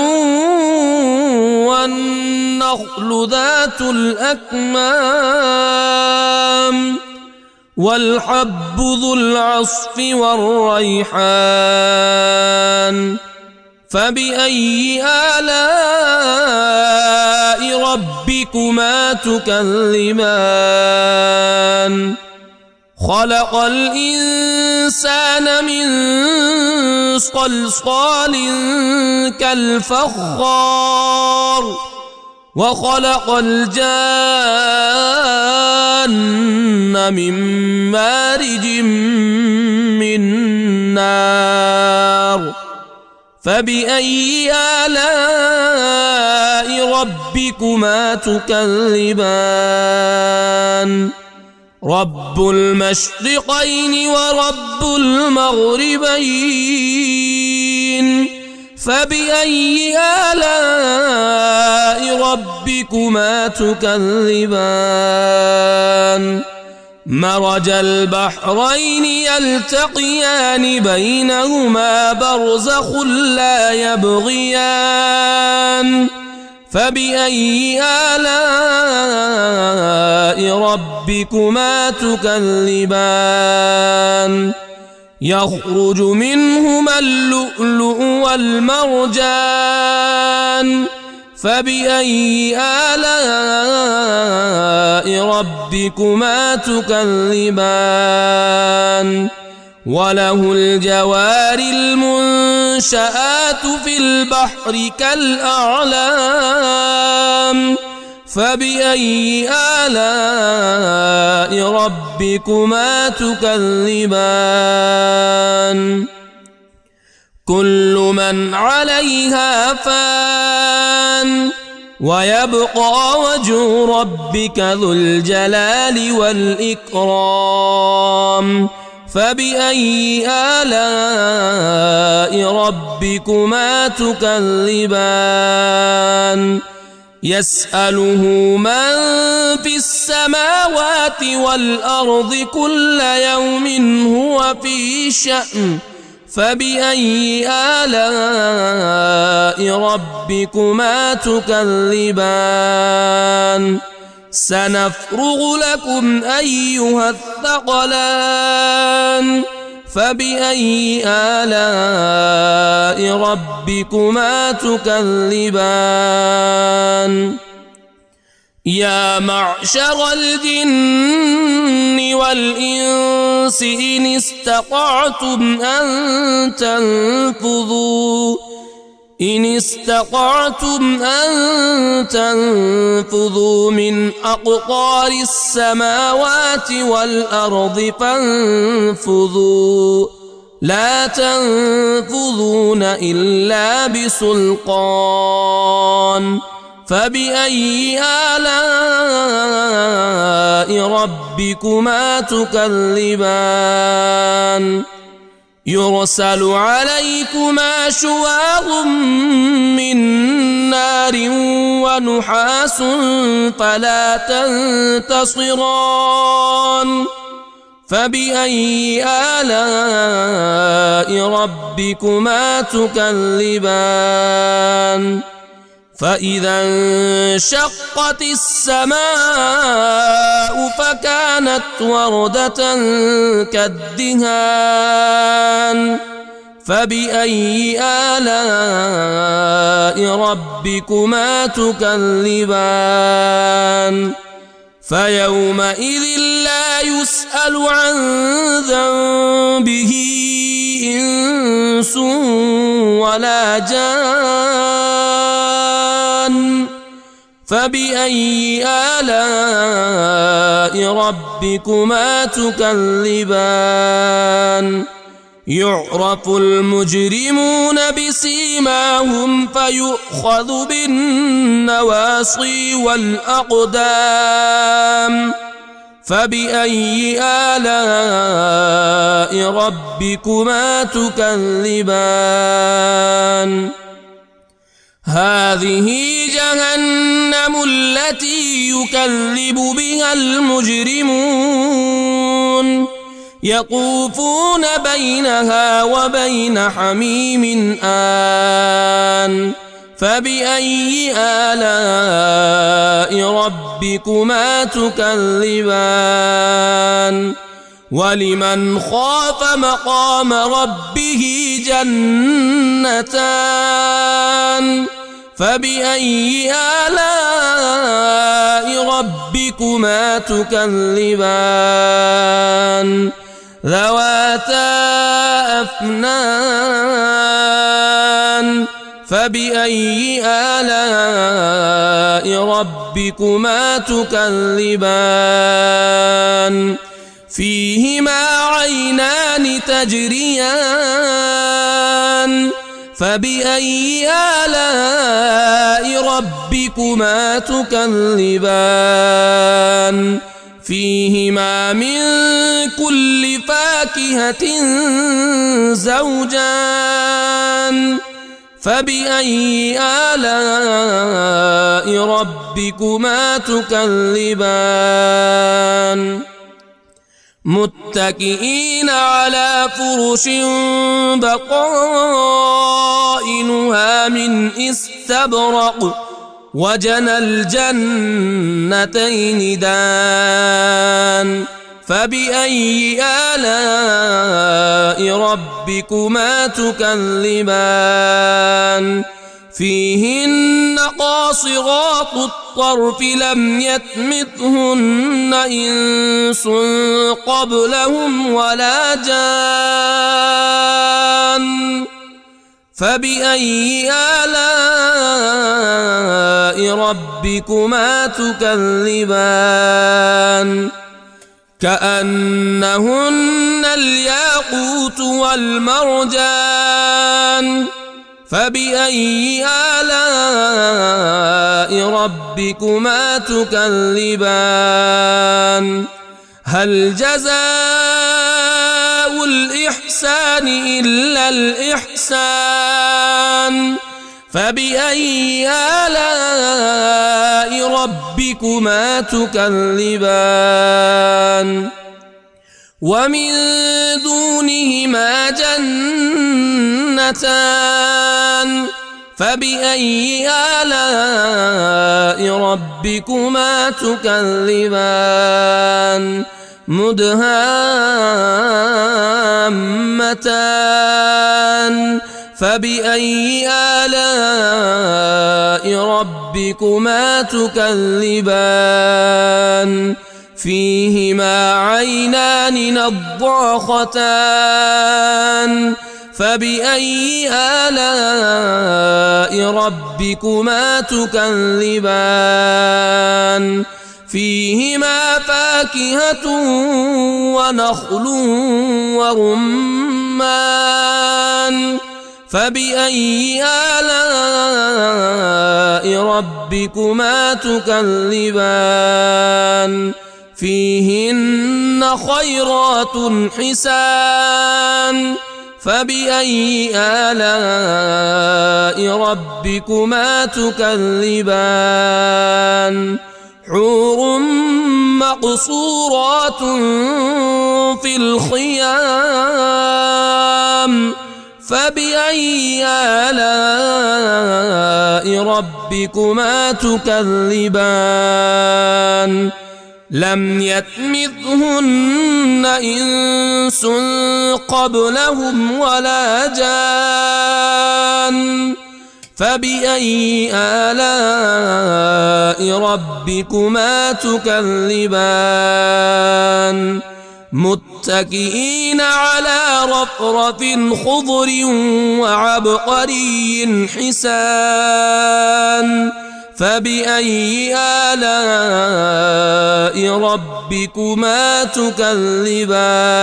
والنخل ذات الأكمام والحب ذو العصف والريحان. فبأي آلاء ربكما تكذبان؟ خلق الإنسان من صلصال كالفخار وخلق الجان من مارج من نار. فبأي آلاء ربكما تكذبان؟ رب المشرقين ورب المغربين. فبأي آلاء ربكما تكذبان؟ مرج البحرين يلتقيان بينهما برزخ لا يبغيان. فبأي آلاء ربكما تكذبان؟ يخرج منهما اللؤلؤ والمرجان. فبأي آلاء ربكما تكذبان؟ وله الجوار المنشآت في البحر كالأعلام. فبأي آلاء ربكما تكذبان؟ كل من عليها فان ويبقى وجه ربك ذو الجلال والإكرام. فبأي آلاء ربكما تكذبان؟ يسأله من في السماوات والأرض كل يوم هو في شأن. فبأي آلاء ربكما تكذبان؟ سنفرغ لكم أيها الثقلان. فبأي آلاء ربكما تكذبان؟ يا معشر الجن والإنس إن استطعتم أن تنفذوا من أقطار السماوات والأرض فانفذوا لا تنفذون إلا بسلطان. فبأي آلاء ربكما تكذبان؟ يرسل عليكما شواظ من نار ونحاس فلا تنتصران. فبأي آلاء ربكما تكذبان فإذا انشقت السماء فكانت وردة كالدهان فبأي آلاء ربكما تكذبان فيومئذ لا يسأل عن ذنبه إنس ولا جان فبأي آلاء ربكما تكذبان يعرف المجرمون بسيماهم فيؤخذ بالنواصي والأقدام فبأي آلاء ربكما تكذبان هذه جهنم التي يكذب بها المجرمون يطوفون بينها وبين حميم آن فبأي آلاء ربكما تكذبان ولمن خاف مقام ربه جنتان فبأي آلاء ربكما تكذبان ذواتا أفنان فبأي آلاء ربكما تكذبان فيهما عينان تجريان فبأي آلاء ربكما تكذبان فيهما من كل فاكهة زوجان فبأي آلاء ربكما تكذبان متكئين على فرش بطائنها من استبرق وجنى الجنتين دان فبأي آلاء ربكما تكذبان فيهن قاصرات الطرف لم يطمثهن إنس قبلهم ولا جان فبأي آلاء ربكما تكذبان كأنهن الياقوت والمرجان فبأي آلاء ربكما تكذبان هل جزاء الإحسان إلا الإحسان فبأي آلاء ربكما تكذبان ومن دونهما جنتان فبأي آلاء ربكما تكذبان مدهامتان فبأي آلاء ربكما تكذبان فيهما عينان نضاختان فبأي آلاء ربكما تكذبان فيهما فاكهة ونخل ورمان فبأي آلاء ربكما تكذبان فيهن خيرات حسان فبأي آلاء ربكما تكذبان حور مقصورات في الخيام فبأي آلاء ربكما تكذبان لم يطمثهن إنس قبلهم ولا جان فبأي آلاء ربكما تكذبان متكئين على رفرف خضر وعبقري حسان فبأي آلاء ربكما تكذبان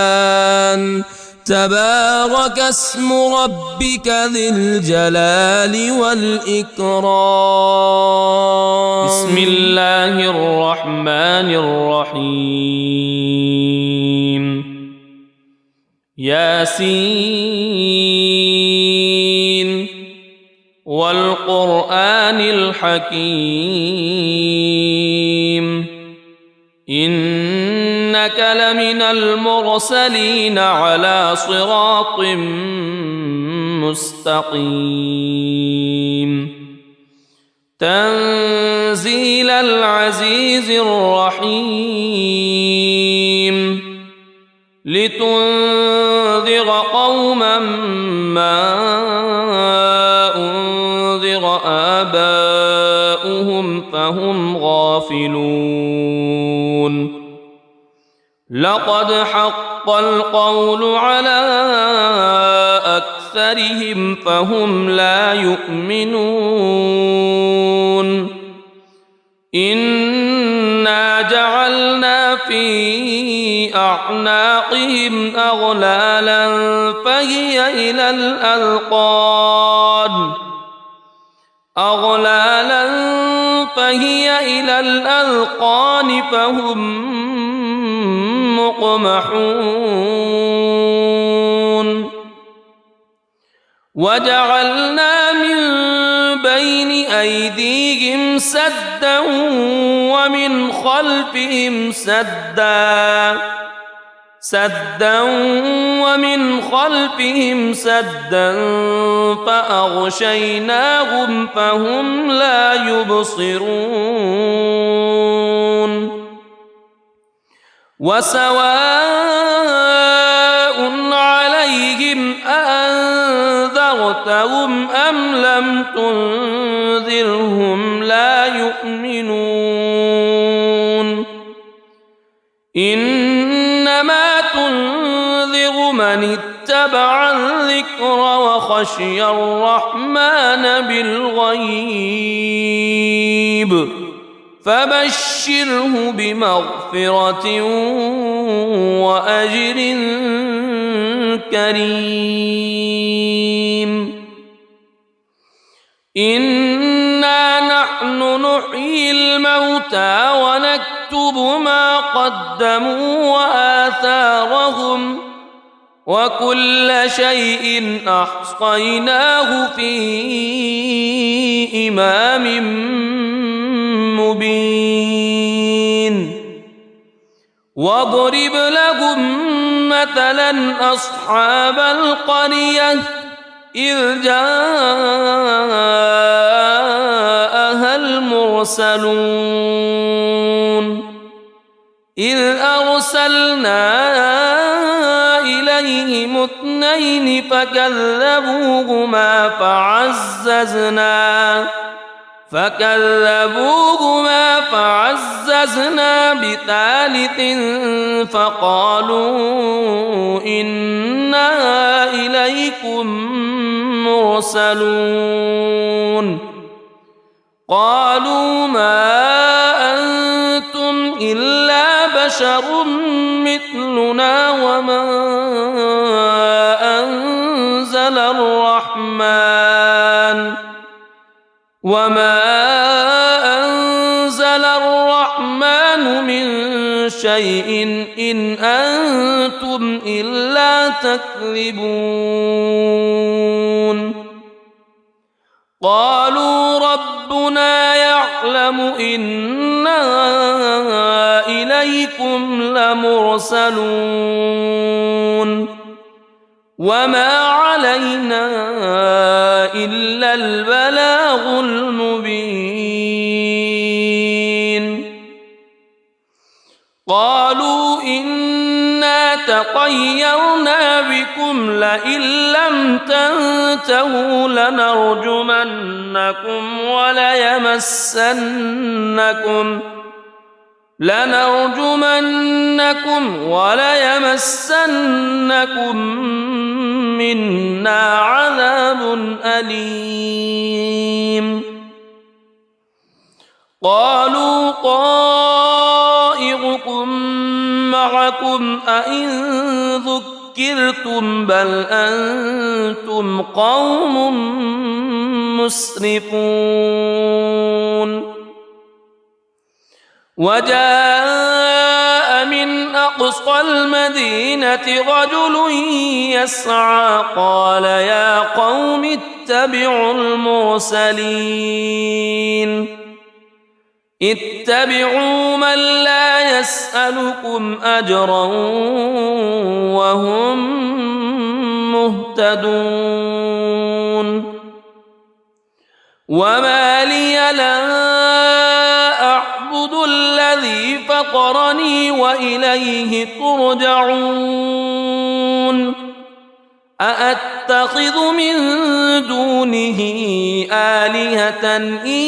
تبارك اسم ربك ذي الجلال والإكرام بسم الله الرحمن الرحيم ياسين والقرآن الحكيم إنك لمن المرسلين على صراط مستقيم تنزيل العزيز الرحيم لتنذر قوما ما أنذر آباؤهم فهم غافلون لقد حق القول على أكثرهم فهم لا يؤمنون إنا جعلنا في أعناقهم أغلالا فهي إلى الأذقان فهم مقمحون وجعلنا من بين أيديهم سدا ومن خلفهم سدا فأغشيناهم فهم لا يبصرون وسواء عليهم أأنذرتهم أم لم تنذرهم لا يؤمنون إنما تنذر من اتبع الذكر وخشي الرحمن بالغيب فبشره بمغفرة وأجر كريم إنا نحن نحيي الموتى ونكتب ما قدموا وآثارهم وكل شيء أحصيناه في إمام مبين واضرب لهم مثلا أصحاب القرية إذ جاءها المرسلون إذ أرسلنا إليهم اثنين فكذبوهما فعززنا بثالث فقالوا إنا إليكم مرسلون قالوا ما أنتم إلا بشر مثلنا وما أنزل الرحمن من شيء إن أنتم إلا تكذبون قالوا ربنا يعلم إنا إليكم لمرسلون وما علينا إلا البلاغ المبين قالوا إنا تطيرنا بكم لئن لم تنتهوا لنرجمنكم وليمسنكم منا عذاب أليم قالوا طائركم معكم أئن ذكرتم بل أنتم قوم مسرفون وجاء من أقصى المدينة رجل يسعى قال يا قوم اتبعوا من لا يسألكم أجرا وهم مهتدون وما لي لا أعبد الذي فطرني وإليه ترجعون أأتخذ من دونه آلهة إن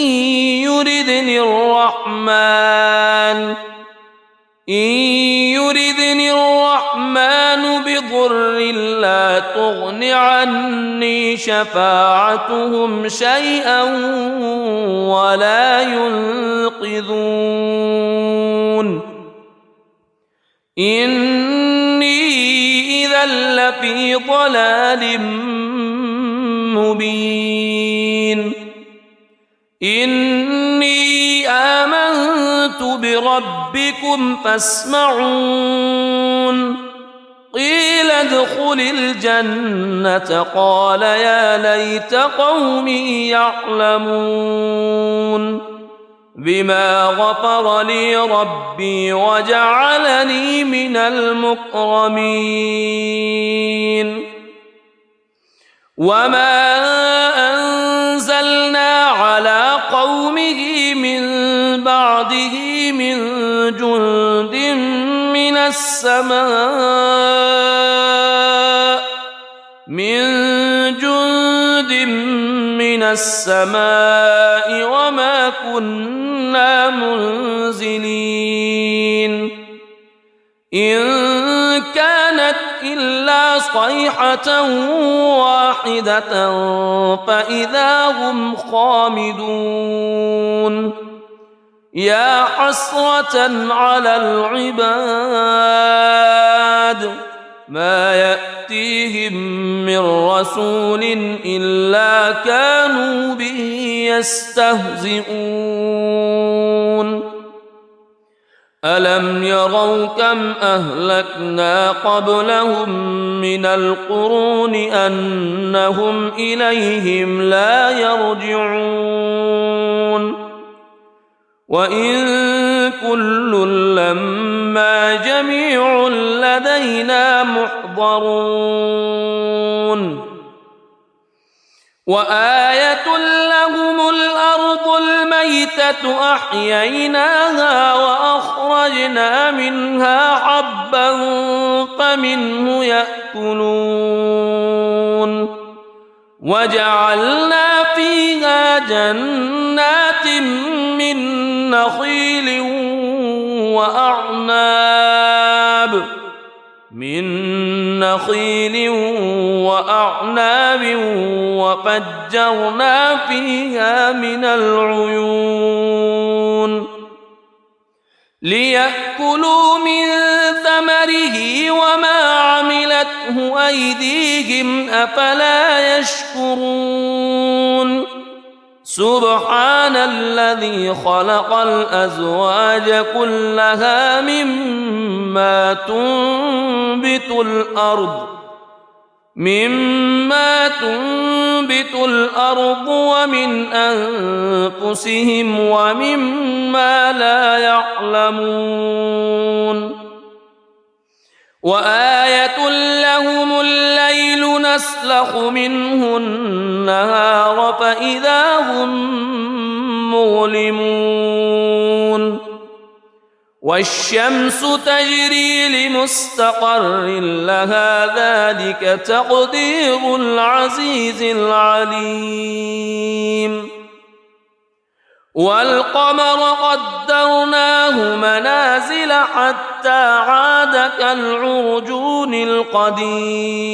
يردني الرحمن بضر لا تغن عني شفاعتهم شيئا ولا ينقذون إني إذا لفي ضلال مبين إني آمنت بربكم فاسمعون قيل ادخل الجنة قال يا ليت قومي يعلمون بما غفر لي ربي وجعلني من المكرمين وما أنزلنا على قومه من بعده من جند من السماء وما كنا منزلين إن كانت إلا صيحة واحدة فإذا هم خامدون يا حسرة على العباد ما يأتيهم من رسول إلا كانوا به يستهزئون ألم يروا كم أهلكنا قبلهم من القرون أنهم إليهم لا يرجعون وإن كل لما جميع لدينا محضرون وآية لهم الأرض الميتة أحييناها وأخرجنا منها حبا فمنه يأكلون وجعلنا فيها جنات من نخيل وأعناب وفجرنا فيها من العيون ليأكلوا من ثمره وما عملته أيديهم أفلا يشكرون سبحان الذي خلق الأزواج كلها مما تنبت الأرض مما تنبت الأرض ومن أنفسهم ومما لا يعلمون وآية لهم الليل نسلخ منه النهار فإذا هم مظلمون والشمس تجري لمستقر لها ذلك تقدير العزيز العليم والقمر قدرناه منازل حتى عاد كالعرجون القديم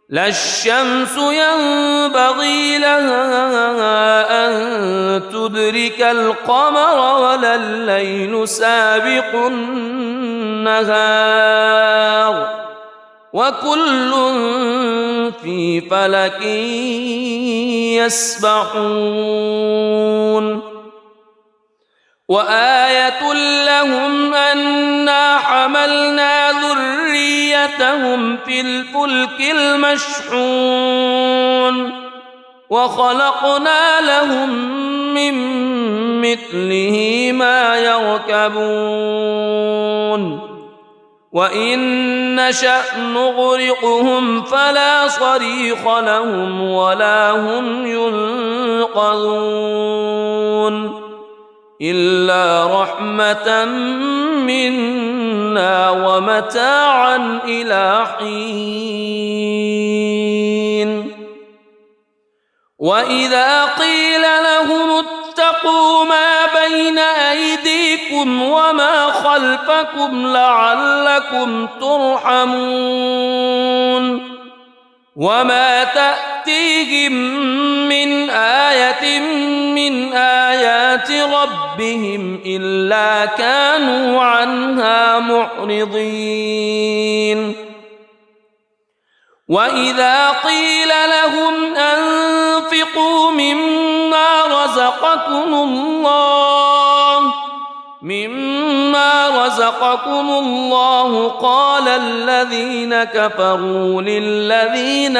لا الشمس ينبغي لها أن تدرك القمر ولا الليل سابق النهار وكل في فلك يسبحون وآية لهم أنا حملنا ذريتهم في الفلك المشحون وخلقنا لهم من مثله ما يركبون وإن نشأ نغرقهم فلا صريخ لهم ولا هم ينقذون إلا رحمة منا ومتاعا إلى حين وإذا قيل لهم اتقوا ما بين أيديكم وما خلفكم لعلكم ترحمون وما تأتيهم من آية من آيات ربهم إلا كانوا عنها معرضين وإذا قيل لهم أنفقوا مما رزقكم الله قال الذين كفروا للذين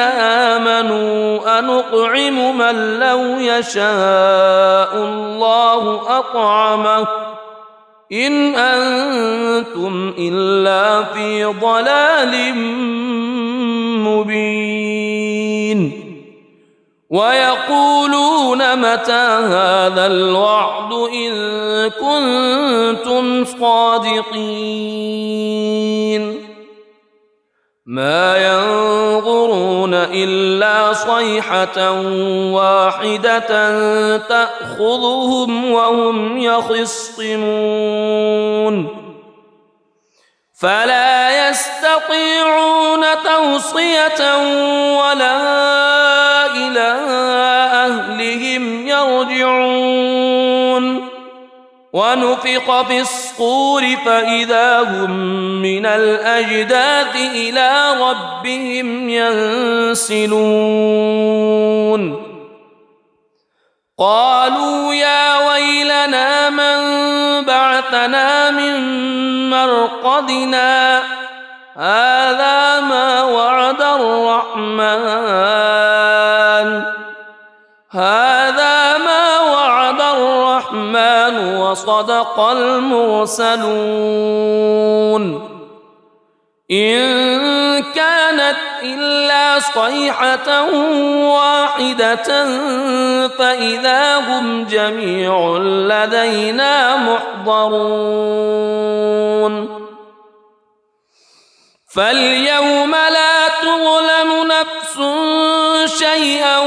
آمنوا أنطعم من لو يشاء الله أطعمه إن أنتم إلا في ضلال مبين ويقولون متى هذا الوعد إن كنتم صادقين ما ينظرون إلا صيحة واحدة تأخذهم وهم يخصمون فلا يستطيعون توصية ولا إلى أهلهم يرجعون ونفخ في الصور فإذا هم من الأجداث إلى ربهم ينسلون قالوا يا ويلنا من بعثنا من مرقدنا هذا ما وعد الرحمن وصدق المرسلون إن كانت إلا صيحة واحدة فإذا هم جميع لدينا محضرون فاليوم لا تظلم نفس شيئا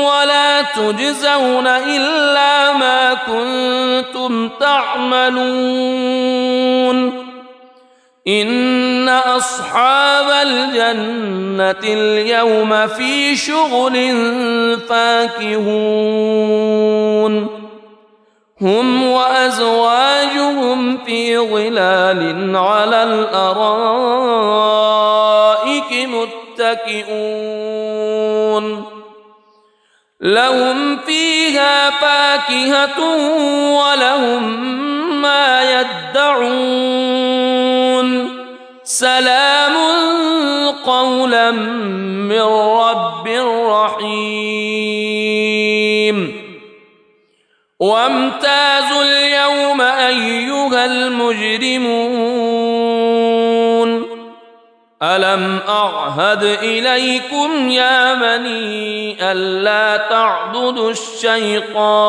ولا تجزون إلا ما كنتم تعملون إن أصحاب الجنة اليوم في شغل فاكهون هم وأزواجهم في ظلال على الأرائك متكئون لهم فيها فاكهة ولهم ما يدعون سلام قولا من رب رحيم وامتازوا اليوم أيها المجرمون ألم أعهد إليكم يا بني ألا تعبدوا الشيطان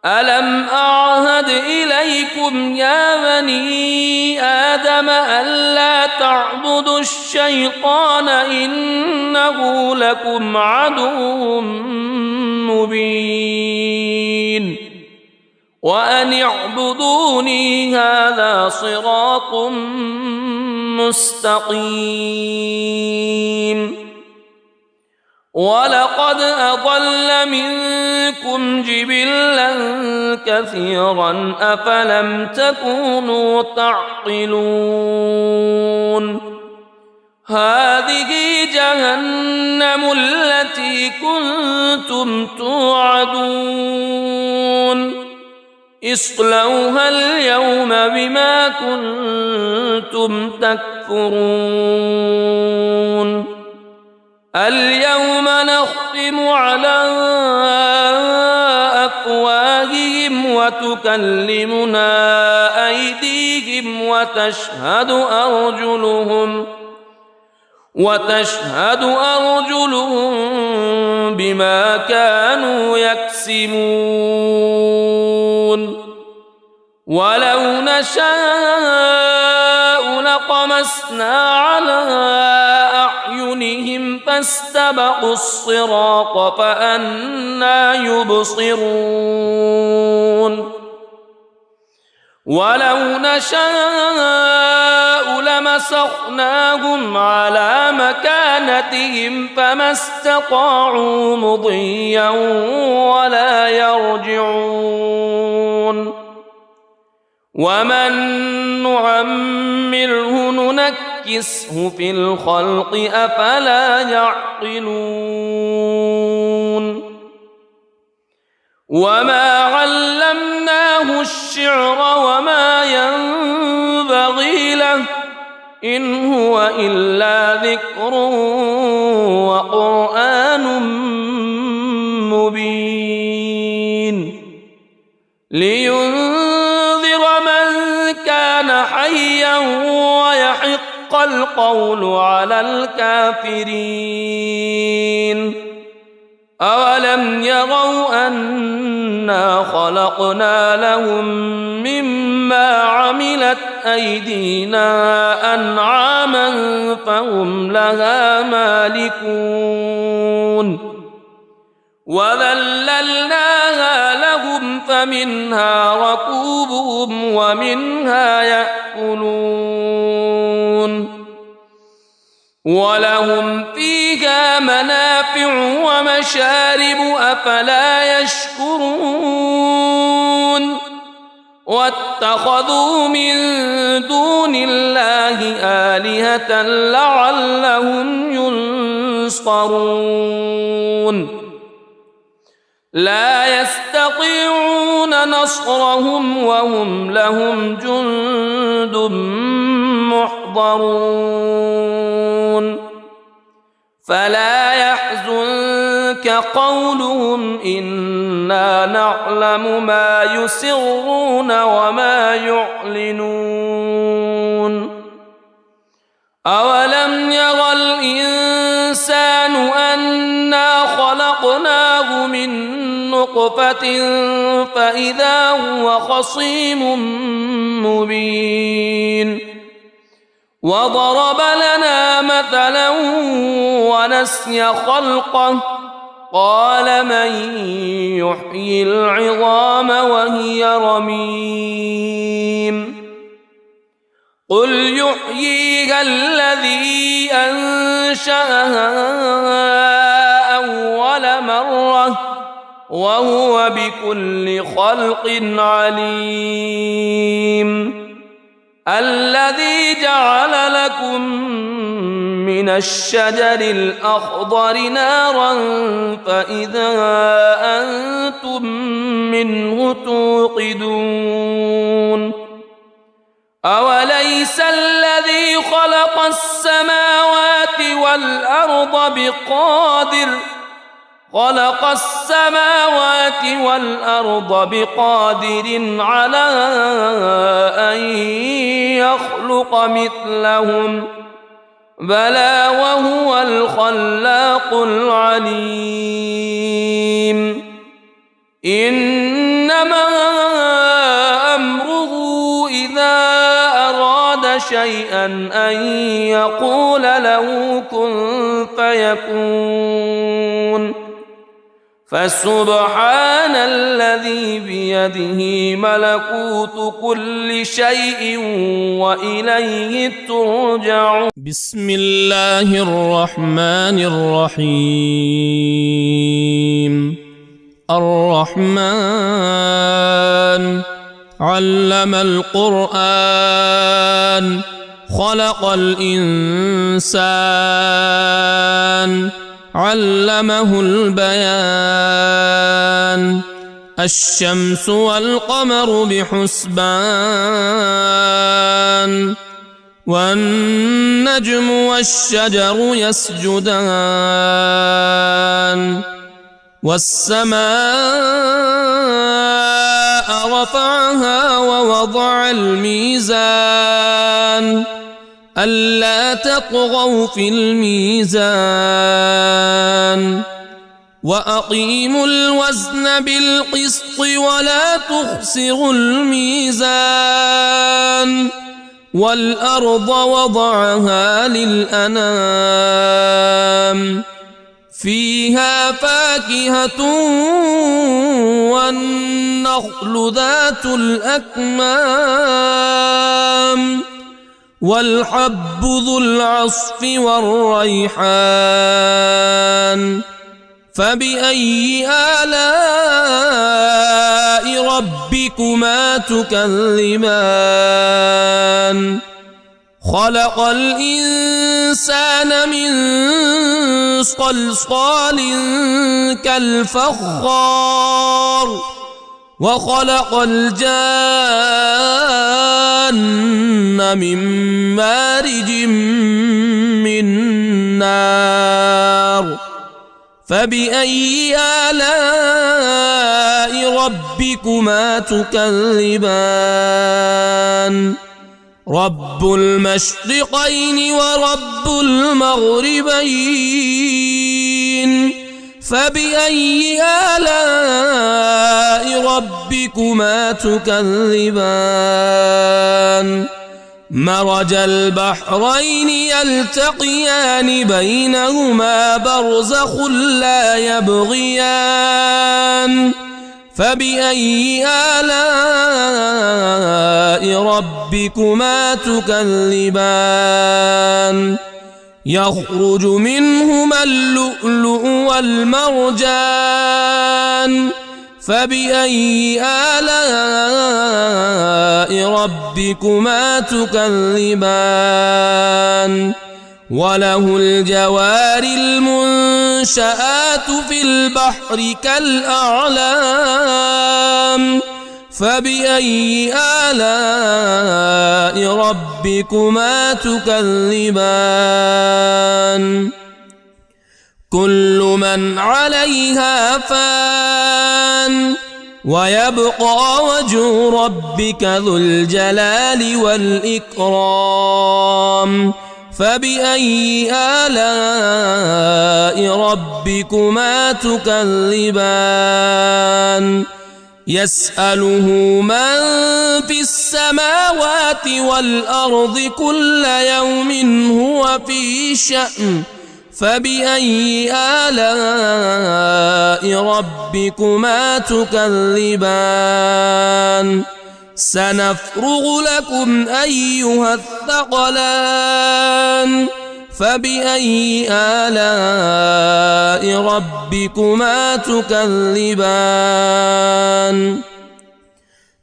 ألم أعهد إليكم يا بني آدم ألا تعبدوا الشيطان إنه لكم عدو مبين وأن اعبدوني هذا صراط مستقيم ولقد أضل منكم جبلا كثيرا أفلم تكونوا تعقلون هذه جهنم التي كنتم توعدون اصلوها اليوم بما كنتم تكفرون اليوم نختم على أفواههم وتكلمنا أيديهم وتشهد أرجلهم بما كانوا يكسبون ولو نشاء لطمسنا على أعينهم فاستبقوا الصراط فأنى يبصرون ولو نشاء لمسخناهم على مكانتهم فما استطاعوا مضيا ولا يرجعون ومن نعمره ننكسه في الخلق أفلا يعقلون وما علمناه الشعر وما ينبغي له إن هو إلا ذكر وقرآن مبين لينذر من كان حيا ويحق القول على الكافرين أولم يروا أنا خلقنا لهم مما عملت أيدينا أنعاما فهم لها مالكون وذللناها لهم فمنها ركوبهم ومنها يأكلون ولهم فيها منافع ومشارب أفلا يشكرون واتخذوا من دون الله آلهة لعلهم ينصرون لا يستطيعون نصرهم وهم لهم جند محضرون فلا يحزنك قولهم إنا نعلم ما يسرون وما يعلنون أولم ير الإنسان أنا خلقناه من نطفة فإذا هو خصيم مبين وضرب لنا مثلا ونسي خلقه قال من يحيي العظام وهي رميم قل يحييها الذي أنشأها أول مرة وهو بكل خلق عليم الذي جعل لكم من الشجر الأخضر نارا فإذا أنتم منه توقدون أوليس الذي خلق خلق السماوات والأرض بقادر على أن يخلق مثلهم بلى وهو الخلاق العليم إنما أمره إذا أراد شيئا أن يقول له كن فيكون فسبحان الذي بيده ملكوت كل شيء وإليه ترجعون. بسم الله الرحمن الرحيم. الرحمن علم القرآن خلق الإنسان علمه البيان الشمس والقمر بحسبان والنجم والشجر يسجدان والسماء رفعها ووضع الميزان ألا تطغوا في الميزان وأقيموا الوزن بالقسط ولا تخسروا الميزان والأرض وضعها للأنام فيها فاكهة والنخل ذات الأكمام والحب ذو العصف والريحان فبأي آلاء ربكما تكذبان خلق الإنسان من صلصال كالفخار وخلق الجان من مارج من نار فبأي آلاء ربكما تكذبان رب المشرقين ورب المغربين فبأي آلاء ربكما تكذبان مرج البحرين يلتقيان بينهما برزخ لا يبغيان فبأي آلاء ربكما تكذبان يخرج منهما اللؤلؤ والمرجان فبأي آلاء ربكما تكذبان وله الجوار المنشآت في البحر كالأعلام فبأي آلاء ربكما تكذبان كل من عليها فان ويبقى وجه ربك ذو الجلال والإكرام فبأي آلاء ربكما تكذبان يسأله من في السماوات والأرض كل يوم هو في شأن فبأي آلاء ربكما تكذبان سنفرغ لكم أيها الثقلان فبأي آلاء ربكما تكذبان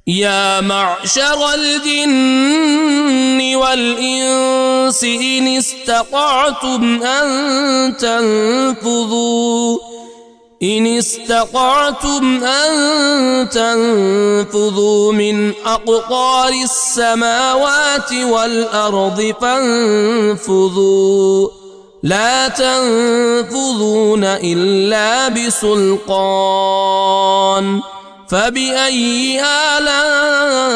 يا معشر الجن والإنس إن استطعتم أن تنفذوا من أقطار السماوات والأرض فانفذوا لا تنفذون إلا بسلطان فبأي آلاء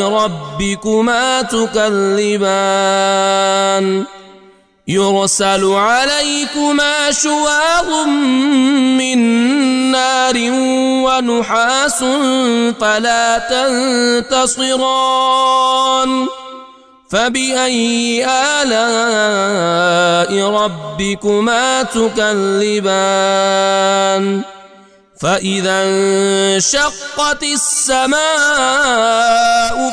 ربكما تكذبان يرسل عليكما شواظ من نار ونحاس فلا تنتصران فبأي آلاء ربكما تكذبان فإذا انشقت السماء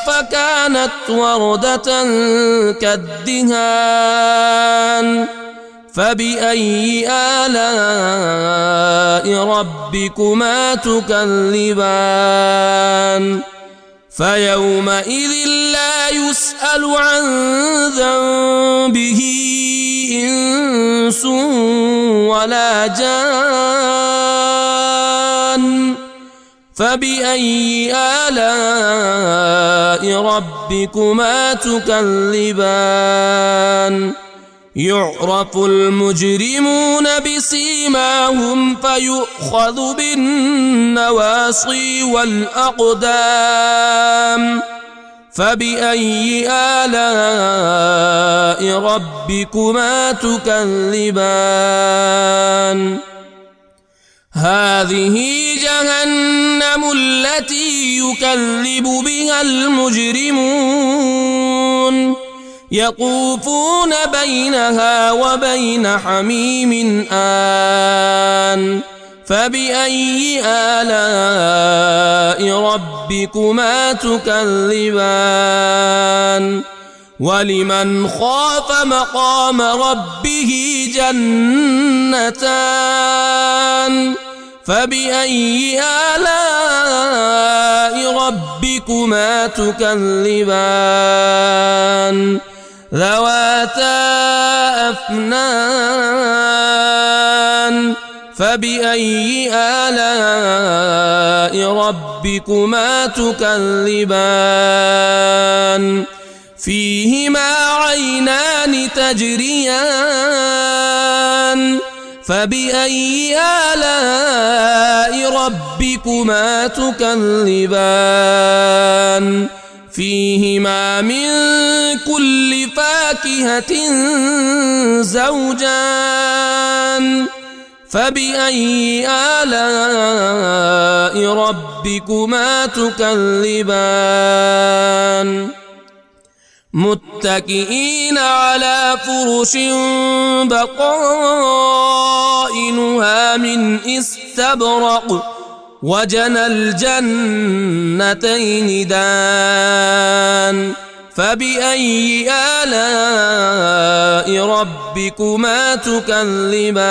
فكانت وردة كالدهان فبأي آلاء ربكما تكذبان فيومئذ لا يسأل عن ذنبه إنس ولا جان فبأي آلاء ربكما تكذبان يعرف المجرمون بسيماهم فيؤخذ بالنواصي والأقدام فبأي آلاء ربكما تكذبان هذه جهنم التي يكذب بها المجرمون يطوفون بينها وبين حميم آن فبأي آلاء ربكما تكذبان ولمن خاف مقام ربه جنتان فبأي آلاء ربكما تكذبان ذواتا أفنان فبأي آلاء ربكما تكذبان فيهما عينان تجريان فبأي آلاء ربكما تكذبان فيهما من كل فاكهة زوجان فبأي آلاء ربكما تكذبان متكئين على فرش بطائنها من استبرق وجنى الجنتين دان فبأي آلاء ربكما تكذبان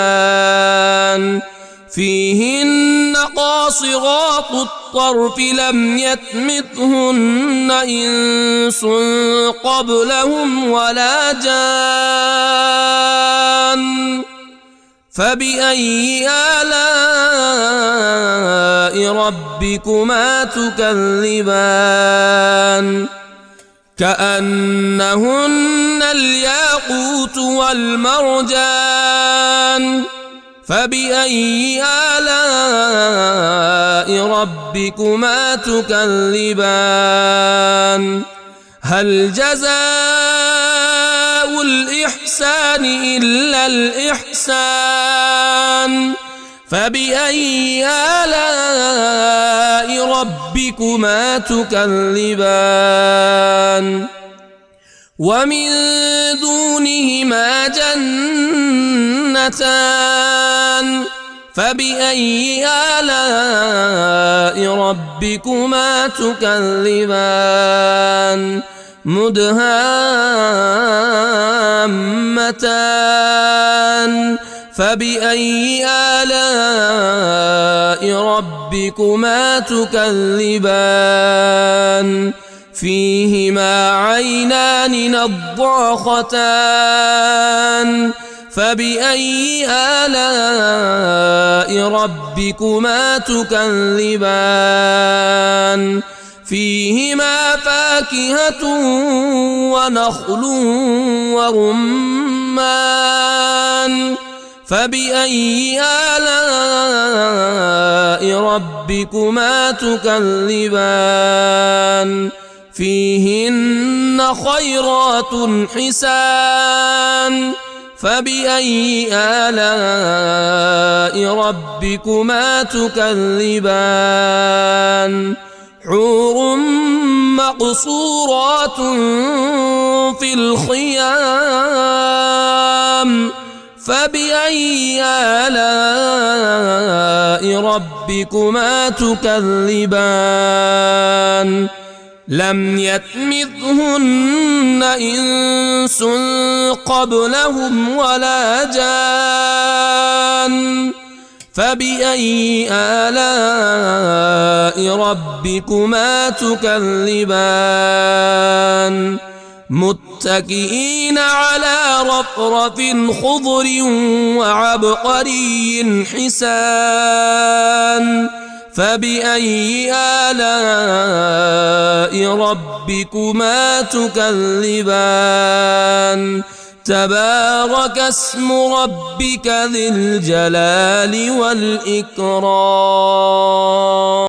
فيهن قاصرات الطرف لم يطمثهن إنس قبلهم ولا جان فبأي آلاء ربكما تكذبان كأنهن الياقوت والمرجان فبأي آلاء ربكما تكذبان هل جزاء الإحسان إلا الإحسان فبأي آلاء ربكما تكذبان ومن دونهما جنتان فبأي آلاء ربكما تكذبان مدهامتان فبأي آلاء ربكما تكذبان فيهما عينان نضاختان فبأي آلاء ربكما تكذبان فيهما فاكهة ونخل ورمان ورمان فبأي آلاء ربكما تكذبان فيهن خيرات حسان فبأي آلاء ربكما تكذبان حور مقصورات في الخيام فبأي آلاء ربكما تكذبان لم يطمثهن إنس قبلهم ولا جان فبأي آلاء ربكما تكذبان متكئين على رفرف خضر وعبقري حسان فبأي آلاء ربكما تكذبان تبارك اسم ربك ذي الجلال والإكرام